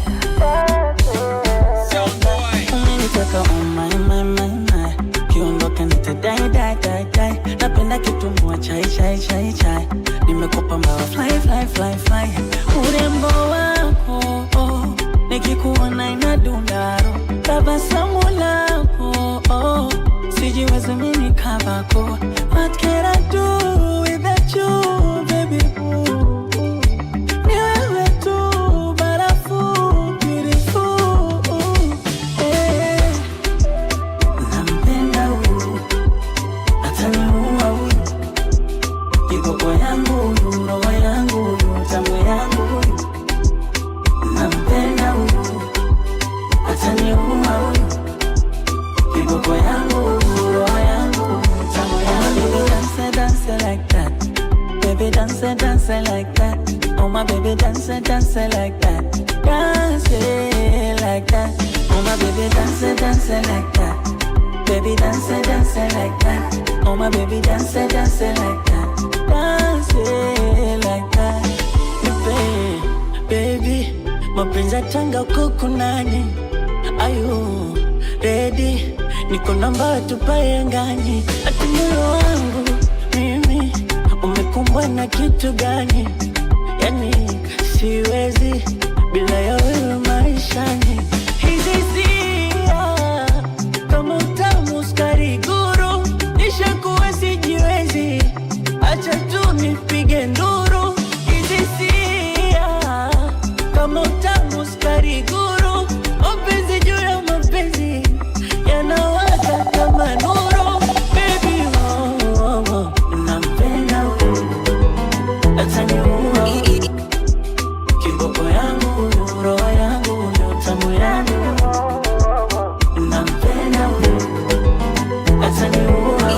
[SPEAKER 5] Umeniteka on my. Kiondoka nitadai dai dai dai. Napenda kitu tabasamu lako, oh, sijiwezi mimi kavako. What can I do without you, baby? Ni wewe tu, barafu, beautiful, hey. Nampenda huyu, ataniua huyu, kiboko yangu huyu, roho yangu huyu, tamu yangu huyu. Nampenda huyu, ataniua huyu, kiboko yangu huyu, roho yangu huyu, tamu yangu huyu. Dance, dance like that. Baby, dance, dance like that. Oh my baby, dance, dance like that. Dance like that. Oh my baby, dance, dance like that. Baby, dance, dance like that. Oh my baby, dance, dance like that. Dance like that. Baby, mapenzi yatanga kuku nani? Are you ready? Niko namba tupae ngani? Ati moyo wangu mimi umekumbwa na kitu gani? Yani siwezi bila ya wewe maishani. Hizi sia kama utamu sukari guru, nishakuwa sijiwezi, acha tu nipige nduru. Hizi sia kama utamu sukari guru, mapenzi juu ya mapenzi yanawaka kama nuru. Baby, oh, oh, oh, nampenda huyu, ataniua kiboko yangu, roho yangu, tamu yangu. Nampenda huyu, ataniua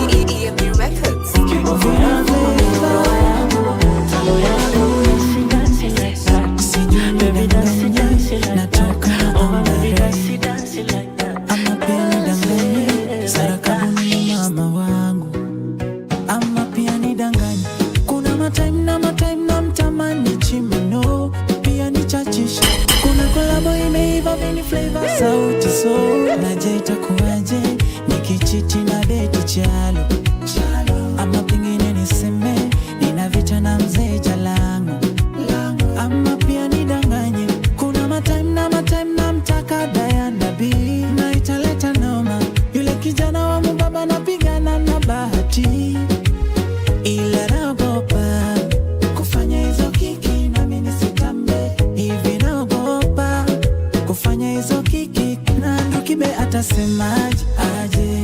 [SPEAKER 5] kiboko yangu, roho yangu, tamu yangu. Dance like that, baby, dance like that. Oh baby, dance like that.
[SPEAKER 11] Ama pia nidanganye, sarakabu ni mama wangu. Ama pia nidanganye, kuna matime na mtamani chimeno. Pia nichachisha, kuna kolabo imeiva mini flavor sauti soul. Naje itakuwaje, nikichiti na beti chalo. Ama pengine niseme, nina vita na mzee jalangu. Ama pia nidanganye, kuna matime na mtaka Diana B. Na italeta noma, yule kijana wa mbaba napigana na bahati. Ila naogopa kufanya hizo kiki na mimi sitambe. Hivi naogopa kufanya hizo kiki na ndukibe atasemaje aje,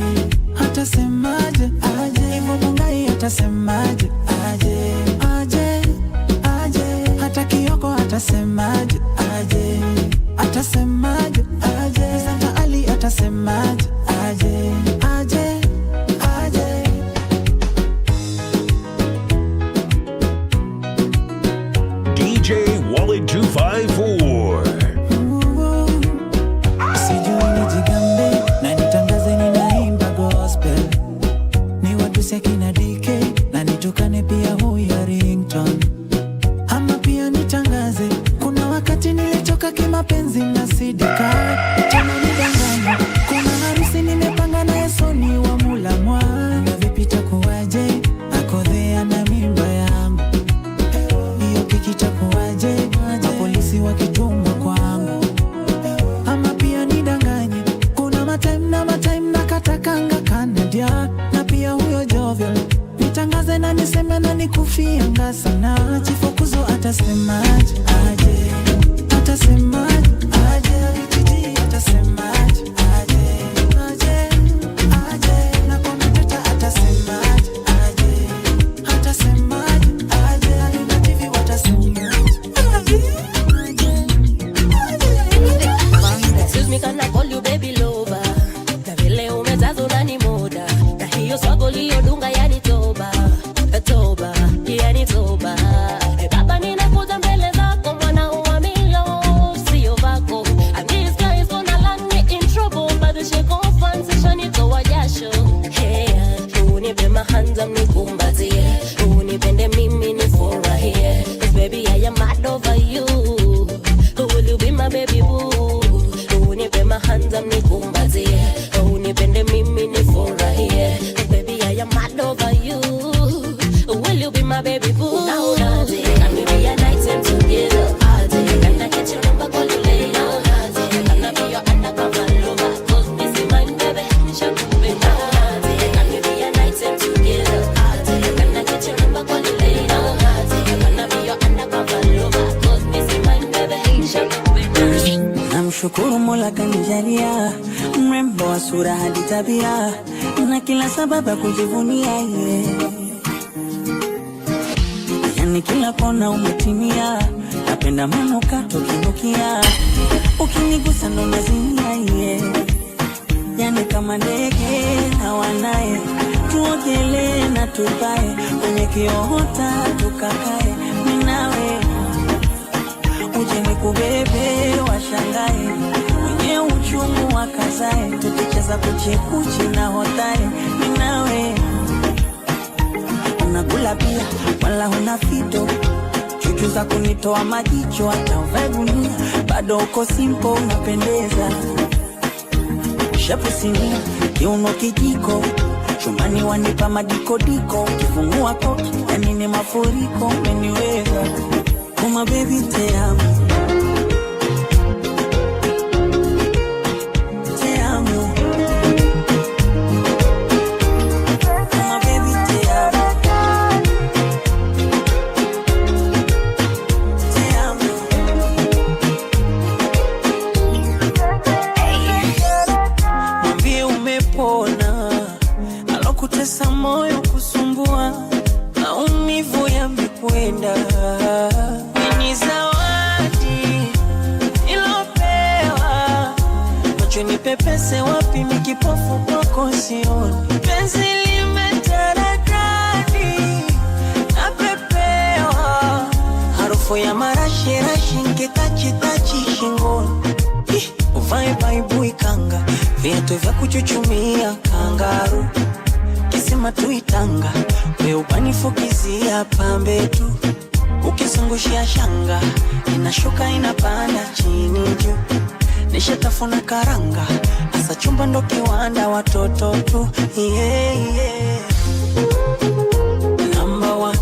[SPEAKER 11] atasemaje aje, hivyo Mungai atasemaje aje, aje, aje, hata Kioko atasemaje aje, atasemaje aje, Santa Ali atasemaje aje, aje, aje.
[SPEAKER 1] DJ Willy 254.
[SPEAKER 11] Sijui nijigambe na nitangaze ninaimba gospel, ni watu sekina DK na nitukane pia huya ringtone. Ama pia nitangaze, kuna wakati nilitoka kimapenzi na sidika. Tena nidanganya, kuna harusi nimepanga na Yesoni wa Mulamwa. Na vipita kuwaje, akodhea na mimba yangu. Hiyo kikita kuwaje, mapolisi wakitumwa kwangu. Ama pia nidanganye, kuna matime na katakanga Canada. Na pia huyo Jovial, nitangaze na niseme na nikufianga sana. Chifokuzo atasemaje aje, atasemaje aje, Titi atasemaje aje, aje, aje, na komenteta atasemaje aje, atasemaje aje, na TV watasemaje aje, aje.
[SPEAKER 17] Excuse me, can I call you baby lover? Na vile umezazo nani moda, na hiyo swago liyo dunga yani toba, toba, yani toba. Baba ninakuja mbele zako mwana uamilo, sio vako. And this guy is gonna land me in trouble, but the shake of fancy shani towa jasho. Hey, unipe mahanza mnikumbazie, unipende mimi nifurahie. Baby, I am mad over you. Will you be my baby boo? Unipe mahanza mnikumbazie, unipende mimi nifurahie. Baby, I am mad over you. Will you be my baby boo? Now, can we be a night and together? Can I get your number, call you later? Can I be your undercover lover?
[SPEAKER 14] namshukuru Mola kanijalia mrembo wa sura hadi tabia na kila sababu kujivunia yani kila kona umetimia napenda manukato kinukia ukinigusa ndo nazimia yani kama ndege na wanaye tuogelee na tupae kwenye kiota tukakae minawe uje nikubebe washangae mwenye uchungu wakazae tukicheza kuchekuchi na hotae minawe unakula pia wala huna fito chuchu za kunitoa majicho hata uvae gunia bado uko simple unapendeza shapu sinia kiuno kijiko chumani wanipa madikodiko kifungua koki yani ni mafuriko umeniweza kuma baby te amo te amo kuma baby te amo te amo mwambie umepona alokutesa moyo kusumbua maumivu yamekwenda ni zawadi ilopewa macho ni pepese wapi mikipofu kwako sioni penzi limetaradadi napepewa harufu ya marashirashi nkitachitachi shingoni uvae baibui kanga viatu vya kuchuchumia kangaru kisima tuitanga weubanifukizia pambe tu ukizungushia shanga inashuka inapanda chini juu nishatafuna karanga asa chumba ndo kiwanda watoto tu yeah, yeah. Number one,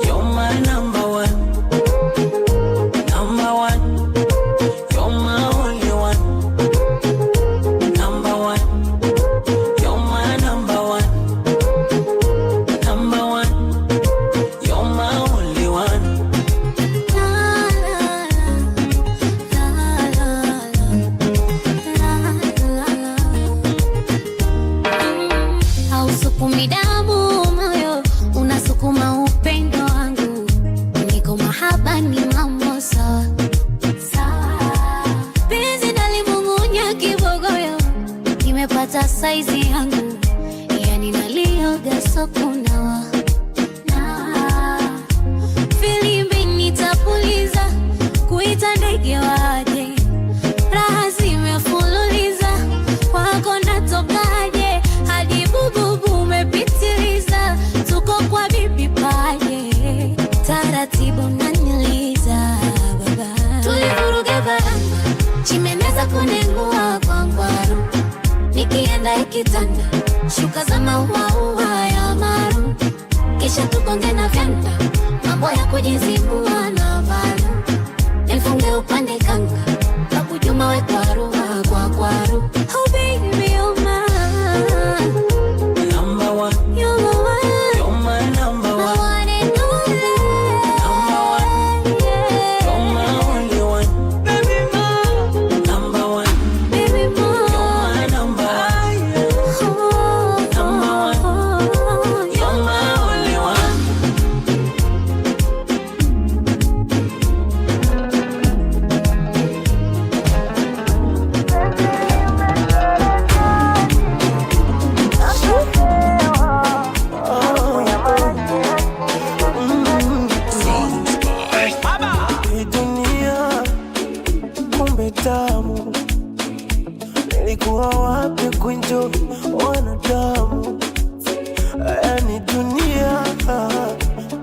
[SPEAKER 14] you're my number one. Number one, you're my only one. Number one, you're my number one. Number one, you're my only one.
[SPEAKER 2] Hausukumi damu moyo, unasukuma upendo wangu. Niko mahaba ni mambo sawa sawa. Penzi nalimung'unya kibogoyo, nimepata saizi yangu. Yani nalioga sokunawa na filimbi nitapuliza, kuita ndege waje. Raha zimefululiza, kwako natokaje? Hadi bububu umepitiliza, tuko kwa bibi paje. Taratibu naniliza baba, tulivuruge barama, chimeneza kunengua kwa ngwaru. Nikienda ikitanda, shuka za maua ya maru. Kisha tukonge na vyanda, mambo ya kujizibua na valu. Nifunge upande kanga, kakujuma we kwaru kwa kwaru. Oh baby you're mine.
[SPEAKER 14] Number one,
[SPEAKER 2] You're my one.
[SPEAKER 14] you're my number
[SPEAKER 2] My
[SPEAKER 14] one.
[SPEAKER 2] one and only.
[SPEAKER 14] Number one, you're my only one.
[SPEAKER 2] Baby more.
[SPEAKER 14] Number one,
[SPEAKER 2] Baby more.
[SPEAKER 14] you're my number one. Number one, you're my only one.
[SPEAKER 10] Hii dunia kumbe tamu, nilikuwa wapi kuenjoy wanadamu? Yani dunia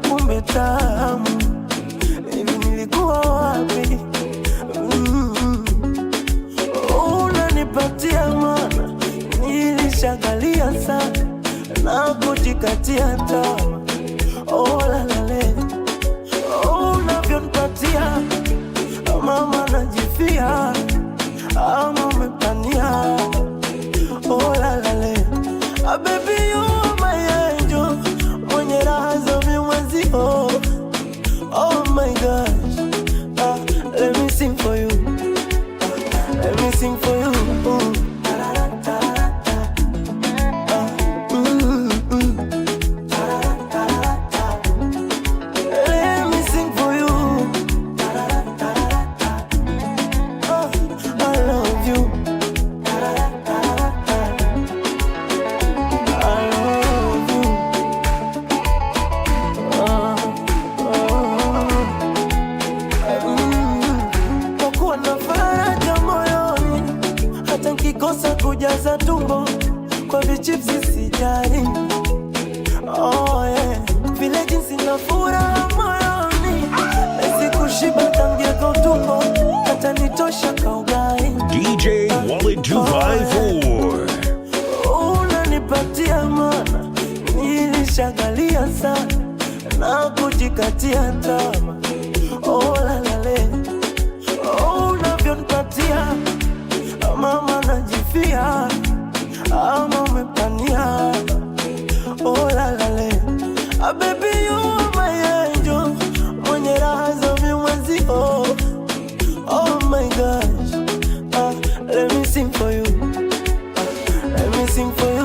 [SPEAKER 10] kumbe tamu, hivi nilikuwa wapi? Unanipatia mana, nilishagalia sana na kujikatia tamaa. Oh la la le, unavyonipatia mama najifia, ama umepania. Oh la la le, baby you are my angel, mwenye raha za mimwezio. Oh my gosh, let me sing for you.
[SPEAKER 5] sing for you. Let me sing for you. I love you. I love you. Kwa kuwa na faraja moyoni, hata nikikosa kujaza tumbo kwa vichipsi sijali. Oh yeah, vile jinsi na furaha moyoni, nahisi kushiba tangia kwa tumbo, hata nitosha kaugai.
[SPEAKER 1] DJ Willy 254.
[SPEAKER 5] Unanipatia mana, nilishagalia sana na kujikatia tama. Oh la la le, oh unavyonipatia mama najifia, ama umepania. Oh la la le, baby you are my angel, mwenye raha za mimwezi. Oh my gosh, let me sing for you. Let me sing for you.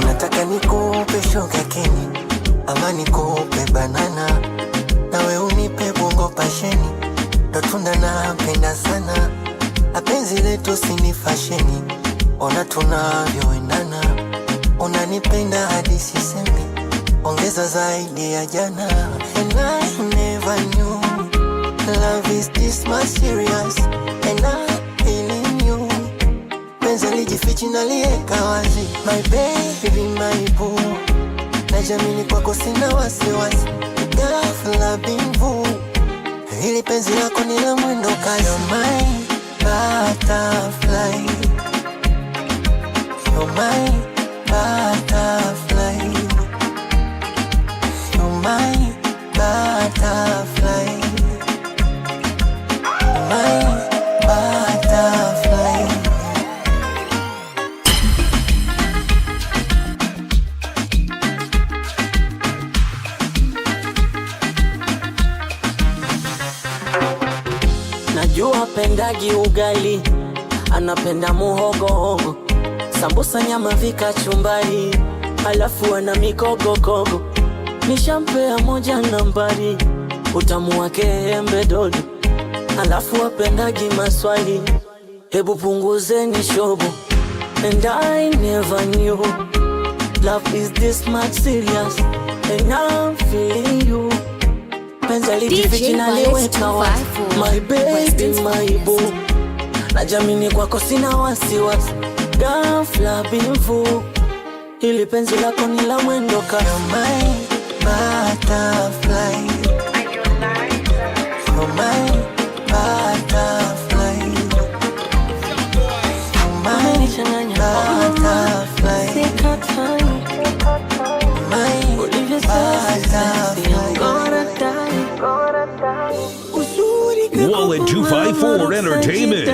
[SPEAKER 18] Nataka nikupe sugar cane ama nikupe banana, nawe unipe bongo pasheni, ndo tunda napenda sana. Apenzi letu sini fasheni, ona tunavyoendana. Unanipenda hadi sisemi, ongeza zaidi ya jana. And I never knew love is this much serious, and I'm feeling you. Penzi lijifichi na lieka wazi, my baby, my boo. Najamini kwako sina wasiwasi, ghafla bimvu. Hili penzi lako ni la mwendo kasi. You're my butterfly, you're my butterfly, you're my butterfly, my butterfly.
[SPEAKER 5] Najua pendagi ugali, anapenda muhogo, sambusa nyama vika chumbari, alafu ana mikogokogo. Nishampea moja nambari, utamu wake embe dodo, alafu apendagi maswali, hebu punguzeni shobo. And I never knew love is this much serious, and I'm feeling you. Penza lijifichi na liweka wazi, my baby, my boo. Najamini kwako sina wasiwasi, ghafla bimvu. Hili penzi lako ni la mwendo kasi. You're my butterfly, you're my butterfly, you're my butterfly, my butterfly.
[SPEAKER 1] Willy 254 Entertainment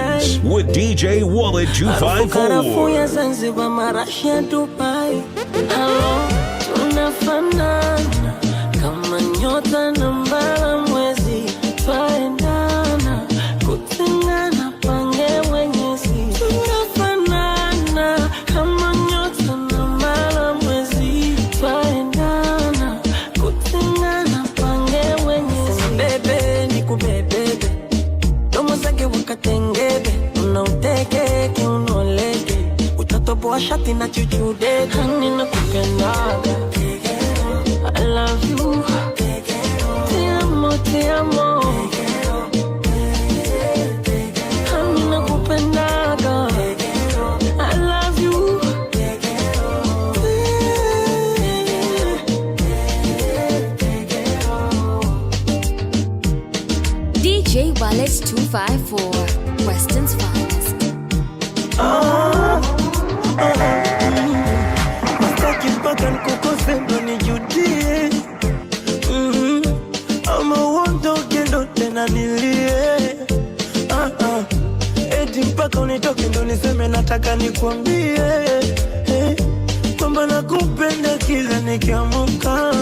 [SPEAKER 1] with DJ Willy 254.
[SPEAKER 5] Zanzibar, Marashia, Dubai. Hello, tunafanana kama nyota na mbala mwezi, twaendana kutengana pange mwenyezi. Tunafanana kama nyota na mbala mwezi, twaendana kutengana pange mwenyezi. Bebe nikubebebe, domo zake wakatengebe, unauteke unoleke, utatoboa shati na chuchude. Hani nakupendaga, I love you, te amo, te amo. Hani nakupendaga, I love you.
[SPEAKER 4] DJ Willy 254, Weston's finest.
[SPEAKER 5] Mastaki mpaka nikukose ndo nijudie.
[SPEAKER 10] nataka nikwambie kwamba nakupenda kila nikiamka.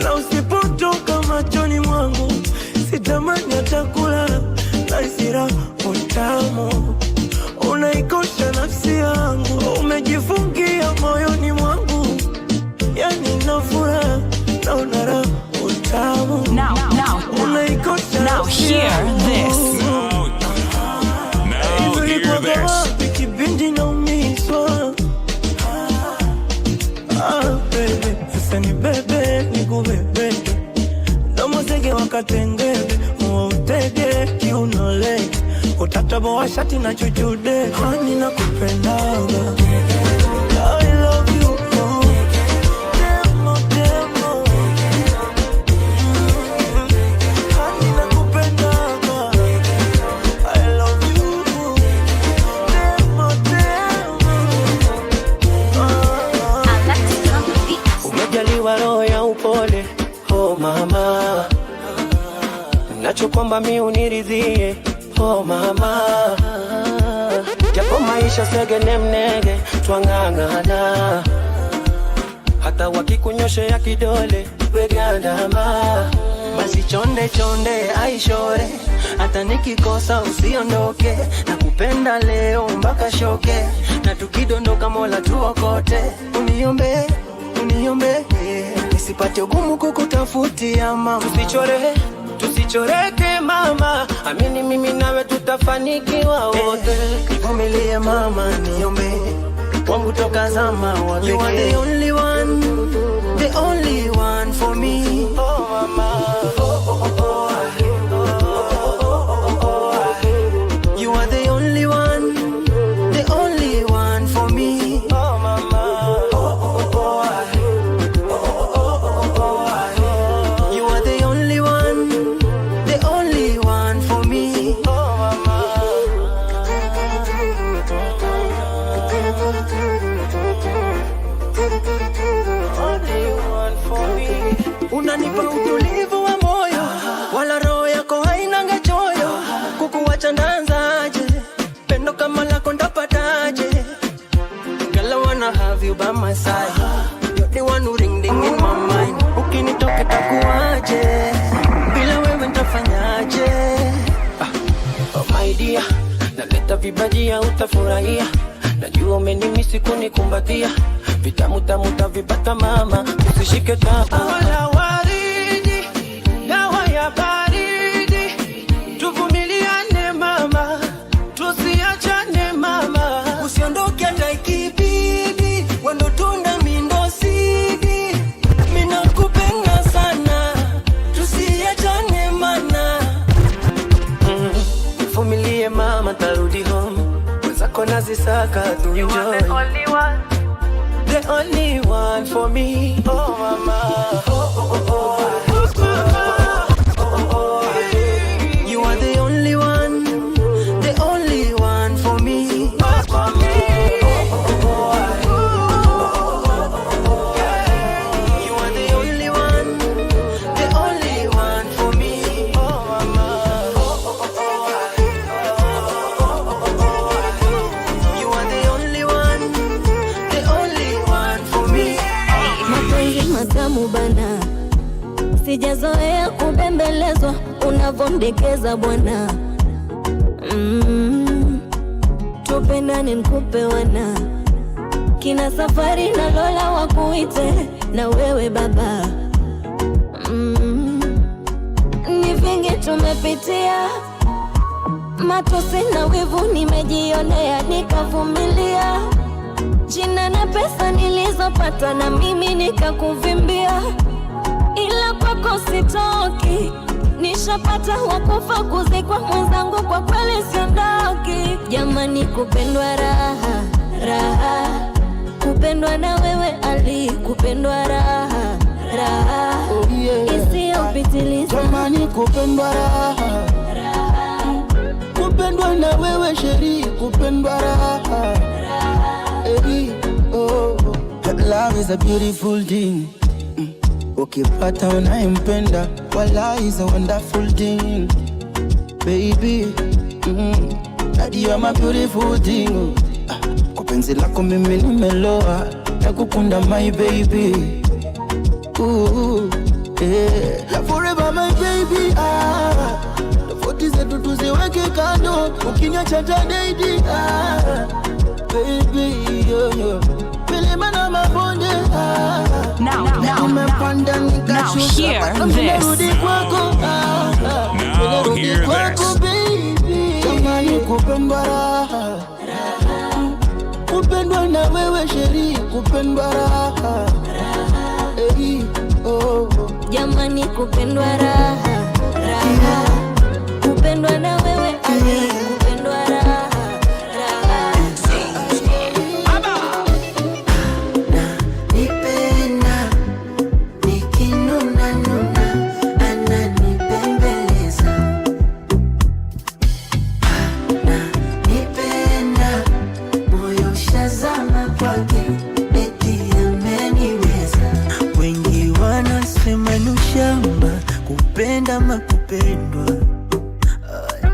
[SPEAKER 10] Na usipotoka machoni mwangu sitamani hata kulala, na isira utamu unaikosha nafsi yangu, umejifungia moyoni mwangu, yani nafuraha na unara utamu unaikosha nafsi yangu.
[SPEAKER 1] Now hear this.
[SPEAKER 10] Kipindi naumizwa baby, sasa ni bebe nikubebe, ndomo zege wakatengebe, utege kiunole, utataboa shati na chuchude, hani nakupendaga. I love you, demo, demo. Hani nakupendaga. I love you, demo, demo. Umejaliwa roho ya upole, oh mama, nacho kwamba mi uniridhie, oh mama, japo maisha segene mnege twang'ang'ana, hata wakikunyoshe ya kidole wegandama, basi chonde chonde aishore, hata nikikosa usiondoke, nakupenda leo mpaka shoke, na tukidondoka Mola tuokote, uniombe uniombe nisipate ugumu kukutafutia mama, tusichoreke mama, amini mimi nawe tutafanikiwa wote, nivumilie mama, niombe wangu toka zama wa pekee. You are the only one for me, oh mama, you are the only one for me, oh mama. Unanipa utulivu wa moyo, wala roho yako hainanga choyo, kukuwacha ndanzaje, pendo kama lako ndapataje. Girl, I wanna have you by my side, you're the one who ring ding in my mind. Ukinitoka takuaje, bila wewe nitafanyaje? Oh my dear, naleta vibajia utafurahia, najua umenimisi kunikumbatia, vitamu tamu tavipata mama, usishike tabu wala waridi, dawa ya baridi, tuvumiliane mama, tusiachane mama, usiondoke hata ikibidi, wendo tunda mindo sidi, mina kupenda sana, tusiachane mana. Vumilie mama, tarudi home, wenzako nazisaka tu enjoy. You are the only one, the only one for me, oh mama, oh oh oh oh, oh oh. You are the only one for me, oh for me, you are the only one for me, oh mama, you are the only one for me.
[SPEAKER 2] Mapenzi matamu bana, sijazoea kubembelezwa, unavondekeza bwana. Tupendane nikupe wana, kina safari na Lola wakuite na wewe baba. Ni vingi tumepitia, matosi na wivu nimejionea, nikavumilia, jina na pesa nilizopata na mimi nikakuvimbia, ila kwako sitoki, nishapata wakufa kuzikwa mwenzangu, kwa kweli siondoki. Jamani kupendwa raha, raha, kupendwa na wewe Ali, kupendwa raha, raha, isiyopitiliza.
[SPEAKER 11] Jamani kupendwa raha,
[SPEAKER 2] raha,
[SPEAKER 11] kupendwa na wewe Sheri, kupendwa raha, oh. Love is a beautiful thing, ukipata unayempenda, wala is a wonderful thing, baby. Daddy, you are my beautiful thing. Kwa penzi lako mimi nimeloa, nakukunda my baby. Ooh, yeah. Forever my baby. Tofauti zetu tuziweke kando, ukiniacha tadaidi. Baby, yo. Milima na mabonde.
[SPEAKER 3] Now hear this.
[SPEAKER 1] Now hear this.
[SPEAKER 11] Jamani kupendwa raha, kupendwa na wewe sheri, kupendwa raha.
[SPEAKER 2] Jamani kupendwa raha, kupendwa na wewe kupendwa raha.
[SPEAKER 11] Kupendwa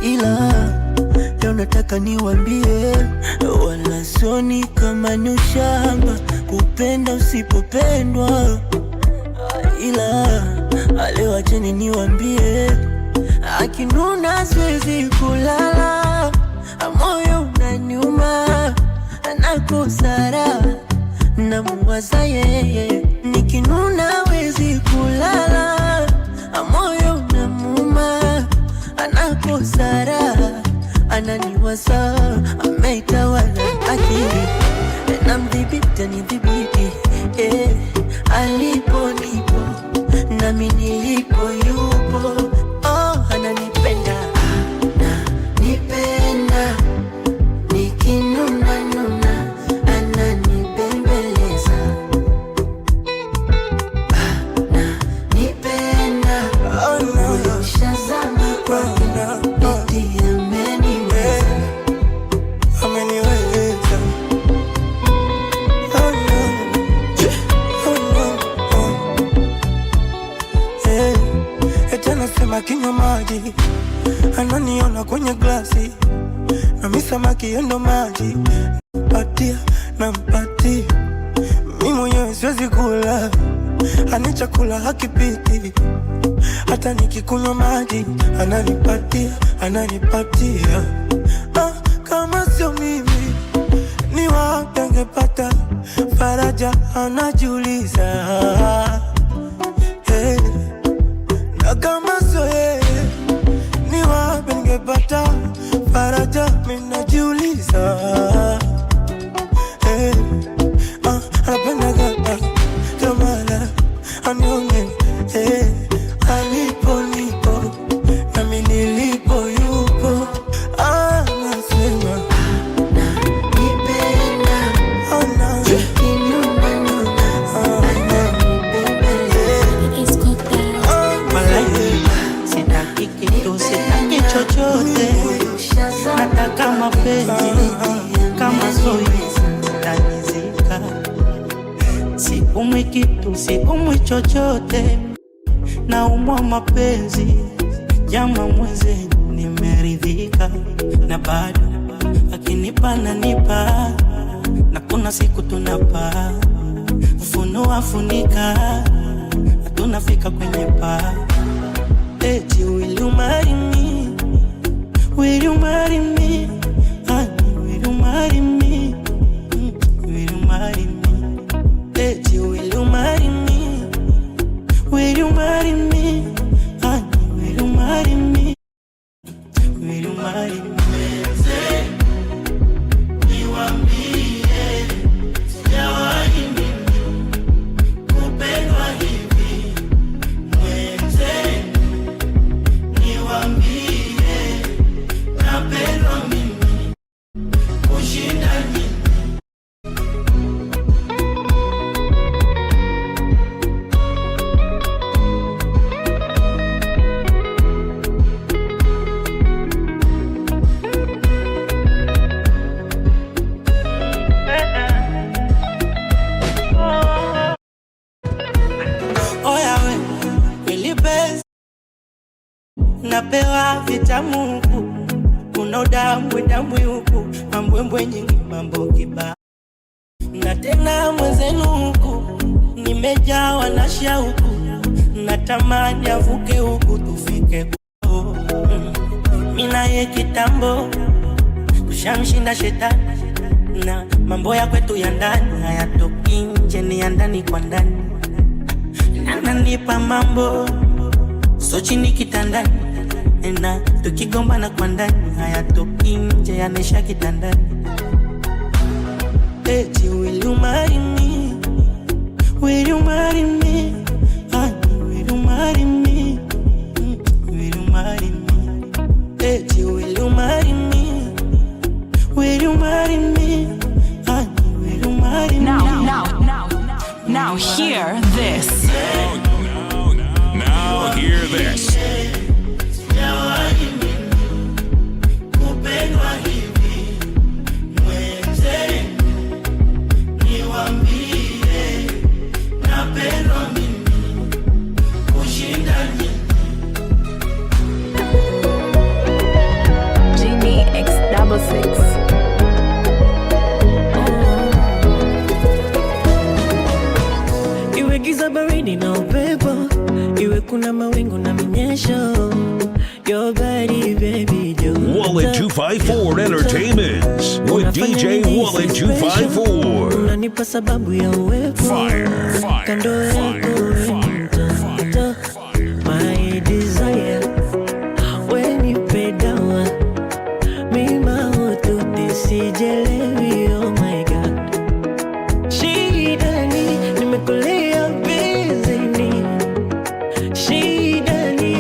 [SPEAKER 11] ila leo nataka niwaambie, wala sioni kama ni ushamba kupenda usipopendwa, ila leo acheni niwaambie, akinuna siwezi kulala, moyo unaniuma, nakosara namuwaza yeye, nikinuna wezi kulala, moyo unamuma, anakosara, ananiwaza, ameitawala akili, namdhibiti anidhibiti, alipo nipo, nami nilipo yupo, ananipenda, ananipenda, nikinuna nuna, ananibembeleza.
[SPEAKER 5] Kinywa maji, ananiona kwenye glasi, na misamaki endo maji, nampatia, mimi mwenyewe siwezi kula, ani chakula hakipiti, hata nikikunywa maji, ananipatia, kama sio mimi, ni wapi angepata faraja, anajiuliza, na kama sio yeye, ni wapi ningepata faraja, mimi najiuliza. Anapenda kama anione, alipo nipo, nami nilipo yupo, anasema
[SPEAKER 11] nataka mapenzi kama zoezi tanizika, siumwi kitu, siumwi chochote, na umwa mapenzi jama mweze, nimeridhika na bado akinipa nanipa, na kuna siku tunapa ufunua funika, tunafika kwenye paa, eti will you marry me? Will you marry me? Honey, will you marry me? Will you marry me? Eti, will you marry me? Will you marry me? Honey, will you marry me? Will you marry me?
[SPEAKER 5] napewa vitamu kuna udambwe huku, mambwembwe nyingi, mambo kibao. Na tena mwenzenu huku nimejawa na shauku, natamani avuke huku tufike kwao. Mina ye kitambo tushamshinda shetani, na mambo ya kwetu ya ndani hayatoki nje, ni ya ndani kwa ndani. Ananipa mambo so chini kitandani, na tukigombana kwa ndani hayatoki nje, yanesha kitandani. Eti will you marry me? Will you marry me? Honey, will you marry me? Will you marry me? Eti will you marry me? Will you marry me? Honey, will you marry me?
[SPEAKER 3] Now hear this.
[SPEAKER 1] Now hear this.
[SPEAKER 2] Genie X66.
[SPEAKER 5] Iwe giza baridi na upepo, iwe kuna mawingu na minyesho, your body baby
[SPEAKER 1] Wallet 254 Entertainment with DJ Wallet 254.
[SPEAKER 5] unanipa sababu ya uwepo kando yako mtoto, my desire when you pay down mima ututi sijelewi, oh my god, shidani nimekulia bizini, shidani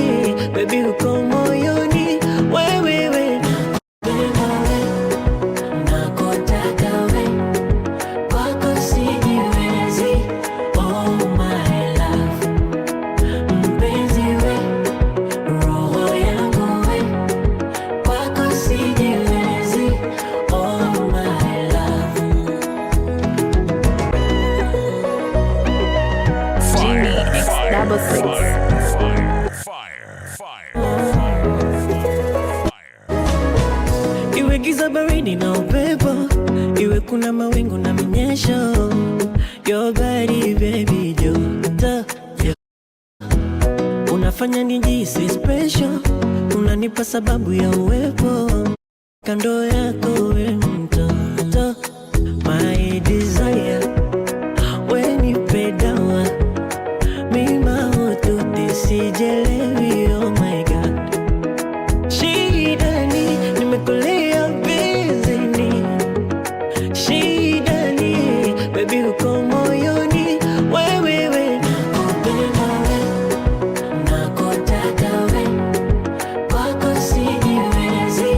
[SPEAKER 5] baby uko moyoni, wewe nakotaka we kwako sijiwezi, oh my love, mpenzi we roho yangu we kwako sijiwezi, oh my love.
[SPEAKER 2] Genie X66.
[SPEAKER 5] Iwe giza baridi na upepo, iwe kuna mawingu na minyesho, your body baby joto, unafanya nijisi special, unanipa sababu ya uwepo kando yako we mtoto, my desire when you pay down mima ututi sijelewi, oh my god, shidani nimekulia bizini, shidani baby uko moyoni, wewe nakupenda we nakotaka we kwako sijiwezi,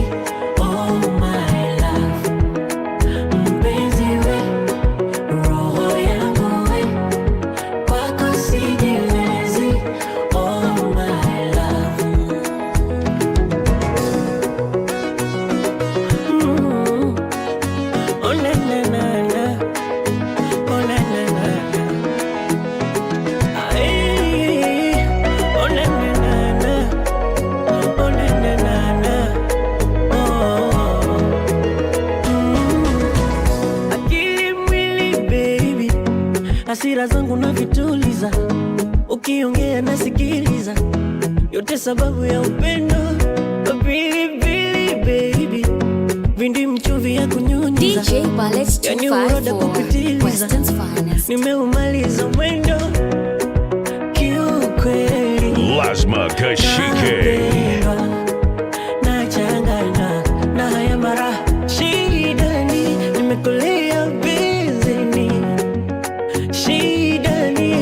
[SPEAKER 5] oh my love, mpenzi we roho yangu we kwako sijiwezi, oh my love. Oh na na na na, oh na na na na, ay, oh na na na na, oh na na na na, oh. Akili mwili baby, hasira zangu na vituliza, ukiongea nasikiliza, yote sababu ya upendo, pilipili baby, vindi mchuvi ya kunyunyiza,
[SPEAKER 4] DJ Wallet
[SPEAKER 5] yani uroda
[SPEAKER 4] 254,
[SPEAKER 5] kupitiliza,
[SPEAKER 4] Western's finest.
[SPEAKER 5] nimeumaliza mwendo kiukweli,
[SPEAKER 1] Lazima Kashike.
[SPEAKER 5] nachangana na haya mara, shidani nimekulia bizini, shidani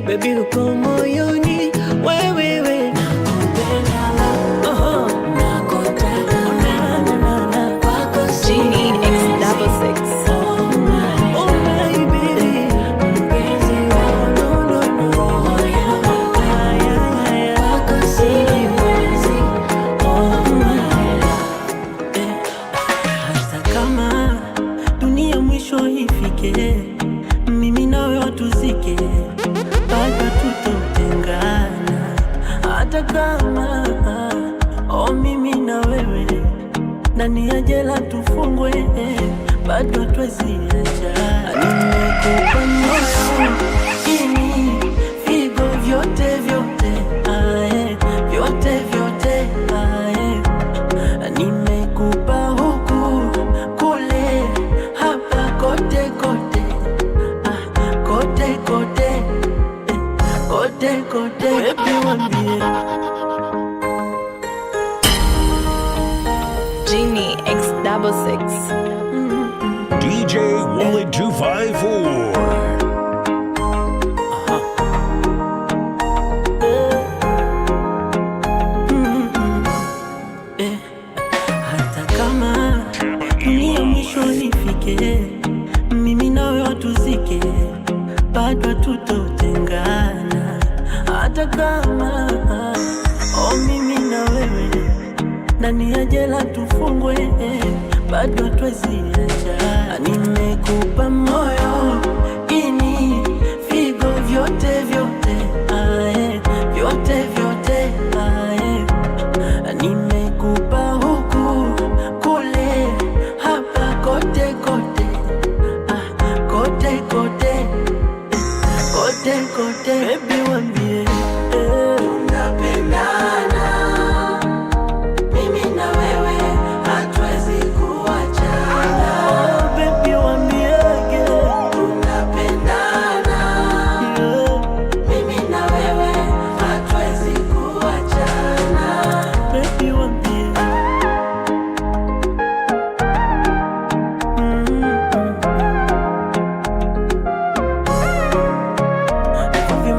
[SPEAKER 5] baby uko moyoni, wewe nakupenda, nakotaka na na na na kwako
[SPEAKER 2] Genie X66.
[SPEAKER 5] oh my baby, mpenzi wangu, no no no, roho yangu kwako sijiwezi, oh my love. Hata kama dunia mwisho ifike, mimi nawe watuzike, bado tutotengana. Hata kama oh mimi na wewe
[SPEAKER 14] ndani ya jela tufungwe, bado tweziacha. Nimekupa moyo, ini, figo vyote vyote, vyote vyote, nimekupa huku, kule, hapa, kote kote, kote kote, kote kote, baby wambie.
[SPEAKER 19] Genie X66
[SPEAKER 1] DJ Willy 254.
[SPEAKER 14] Hata kama dunia mwisho nifike, mimi nawe watuzike, bado tutotengana. Hata kama mimi na wewe ndani ya jela tufungwe, bado tweziacha. Nimekupa moyo, ini, figo vyote vyote, vyote vyote, nimekupa huku, kule, hapa, kote kote, kote kote, kote kote, baby wambie tunapendana. Mimi na wewe hatuwezi kuachana. Oh baby wambiege tunapendana. Mimi na wewe hatuwezi kuachana. Baby wambie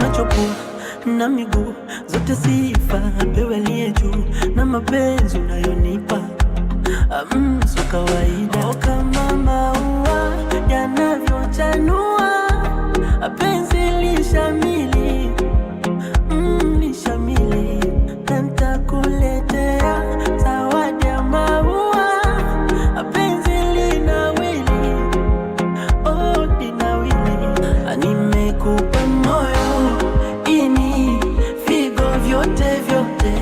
[SPEAKER 14] macho pua na miguu zote sifa pewe aliye juu, na mapenzi unayonipa sio kawaida. Kama maua yanavyochanua, penzi lishamili, lishamili. Nitakuletea zawadi ya maua, penzi linawili, linawili. Nimekupa moyo, ini, figo vyote vyote,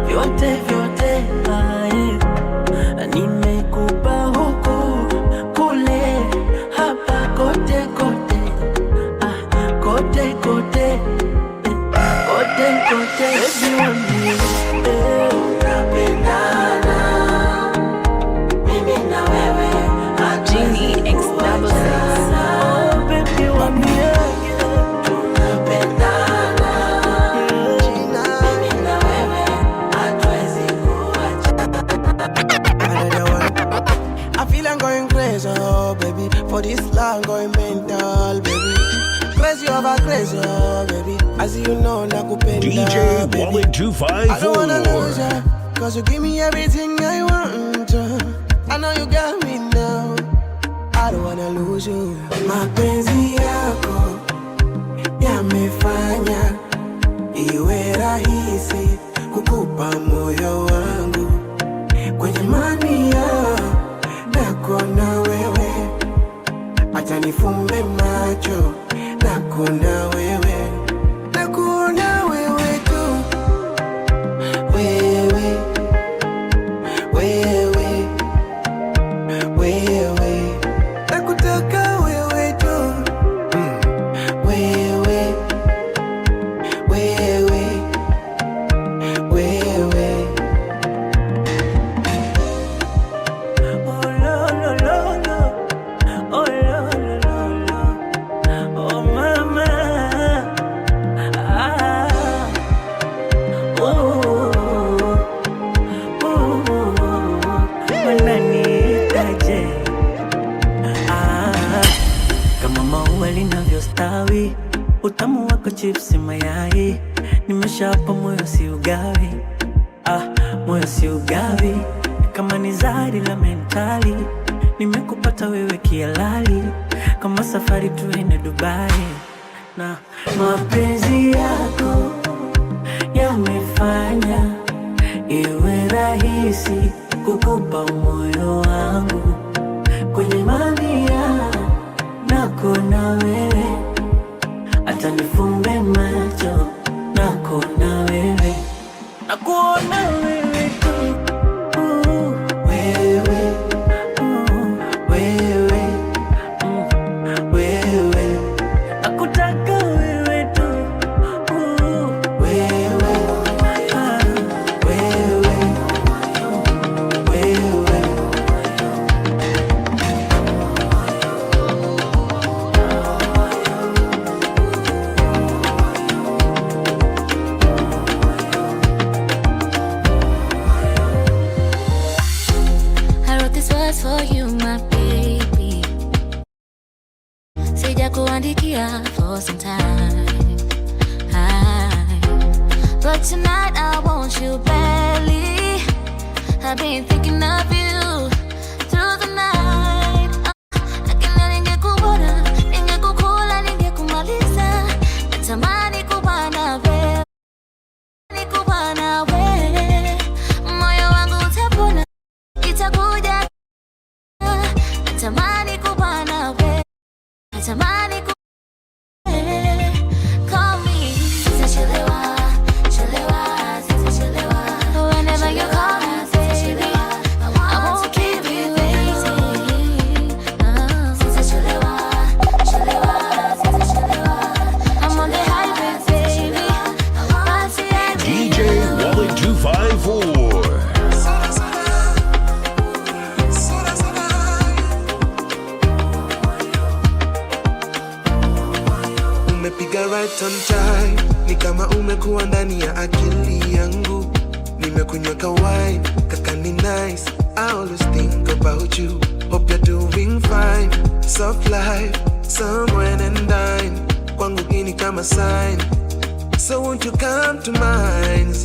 [SPEAKER 14] vyote vyote, nimekupa huku, kule, hapa, kote kote, kote kote, kote kote, baby wambie tunapendana. Mimi na wewe
[SPEAKER 19] Genie X66
[SPEAKER 14] baby wambie tunapendana. Mimi na wewe hatuwezi kuachana.
[SPEAKER 10] I feel I'm going crazy, oh baby. For this long going mental, baby. Crazy over crazy, oh baby. As you know, nakupenda,
[SPEAKER 1] DJ
[SPEAKER 10] baby.
[SPEAKER 1] Willy 254.
[SPEAKER 10] I don't wanna lose ya, cause you give me everything I want. I know you got me now. I don't wanna lose you. Mapenzi yako yamefanya iwe rahisi kukupa moyo wangu kwenye mania. Nakona wewe, acha nifumbe macho. Nakona wewe, nakona wewe tu. Wewe, wewe, wewe, nakutaka wewe tu. Wewe, wewe, wewe.
[SPEAKER 14] Oh lo lo lo lo, oh lo lo lo lo, oh mama, wananiitaje? Kama maua linavyostawi, utamu wako chipsi mayai, nimeshapa moyo si ugawi, moyo si ugawi. Kama ni zari la mentali, nimekupata wewe kialali. Kama safari tuende Dubai, na mapenzi yako yamefanya iwe rahisi kukupa moyo wangu kwenye mamia. Nakona wewe, hata nifumbe macho. Nakona wewe, nakuona wewe tu.
[SPEAKER 2] I've been thinking of you through the night. Lakini ningekubona, ningekukula, ningekumaliza. Natamani kuwa nawe, kuwa nawe. Moyo wangu utapona, itakuja. Natamani kuwa nawe, natamani kuwa. Call me, sitachelewa, chelewa, sitachelewa. Whenever you call me, baby, I won't keep you waiting. Sitachelewa, chelewa, sitachelewa. I'm on the highway, baby.
[SPEAKER 1] DJ Willy 254.
[SPEAKER 6] Umepiga right on time, ni kama umekuwa ndani ya akili yangu. Nimekunywa ka wine, kaka ni nice. I always think about you. Hope you're doing fine. Soft life, somewhere and dine. Kwangu hii kama sign. So won't you come to mine?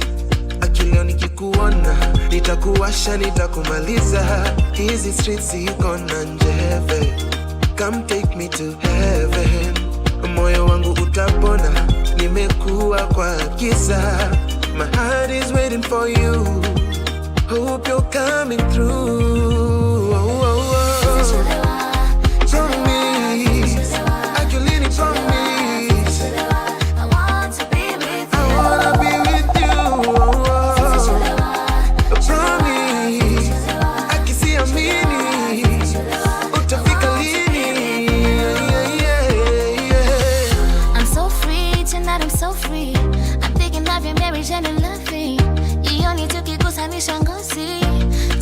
[SPEAKER 6] Akilio nikikuona, nitakuwasha, nitakumaliza. Hizi streets ziko na njeve. Come take me to heaven. Moyo wangu utapona, nimekuwa kwa giza. My heart is waiting for you. Hope you're coming through. Oh, oh, oh. Promise, actually promise. I want to be with you. I wanna be with you. Oh, oh. Promise, I can see a mini. Utafika lini?
[SPEAKER 2] I'm so free tonight, I'm so free. I'm thinking of your marriage and your loving. You need to keep shangosi.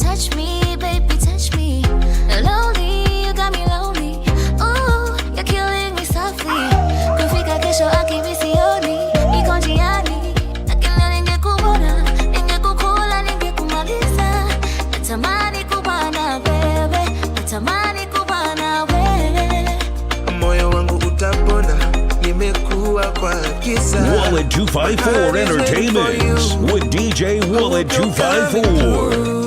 [SPEAKER 2] Touch me, baby, touch me. Lonely, you got me lonely. Ooh, you're killing me softly. Kufika kesho akibisioni, iko njiani. Lakini ningekubona, ningekukula, ningekumaliza. Natamani kuwa na wewe, natamani kuwa na wewe.
[SPEAKER 6] Moyo wangu utapona, nimekuwa kwa giza.
[SPEAKER 1] Willy 254 Entertainment with DJ Willy 254.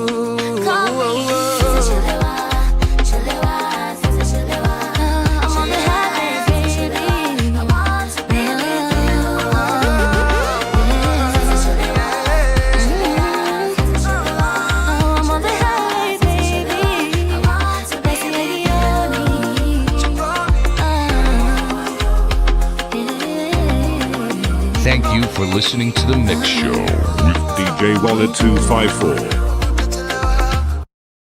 [SPEAKER 20] Thank you for listening to The Mix Show with
[SPEAKER 1] DJ Willy 254.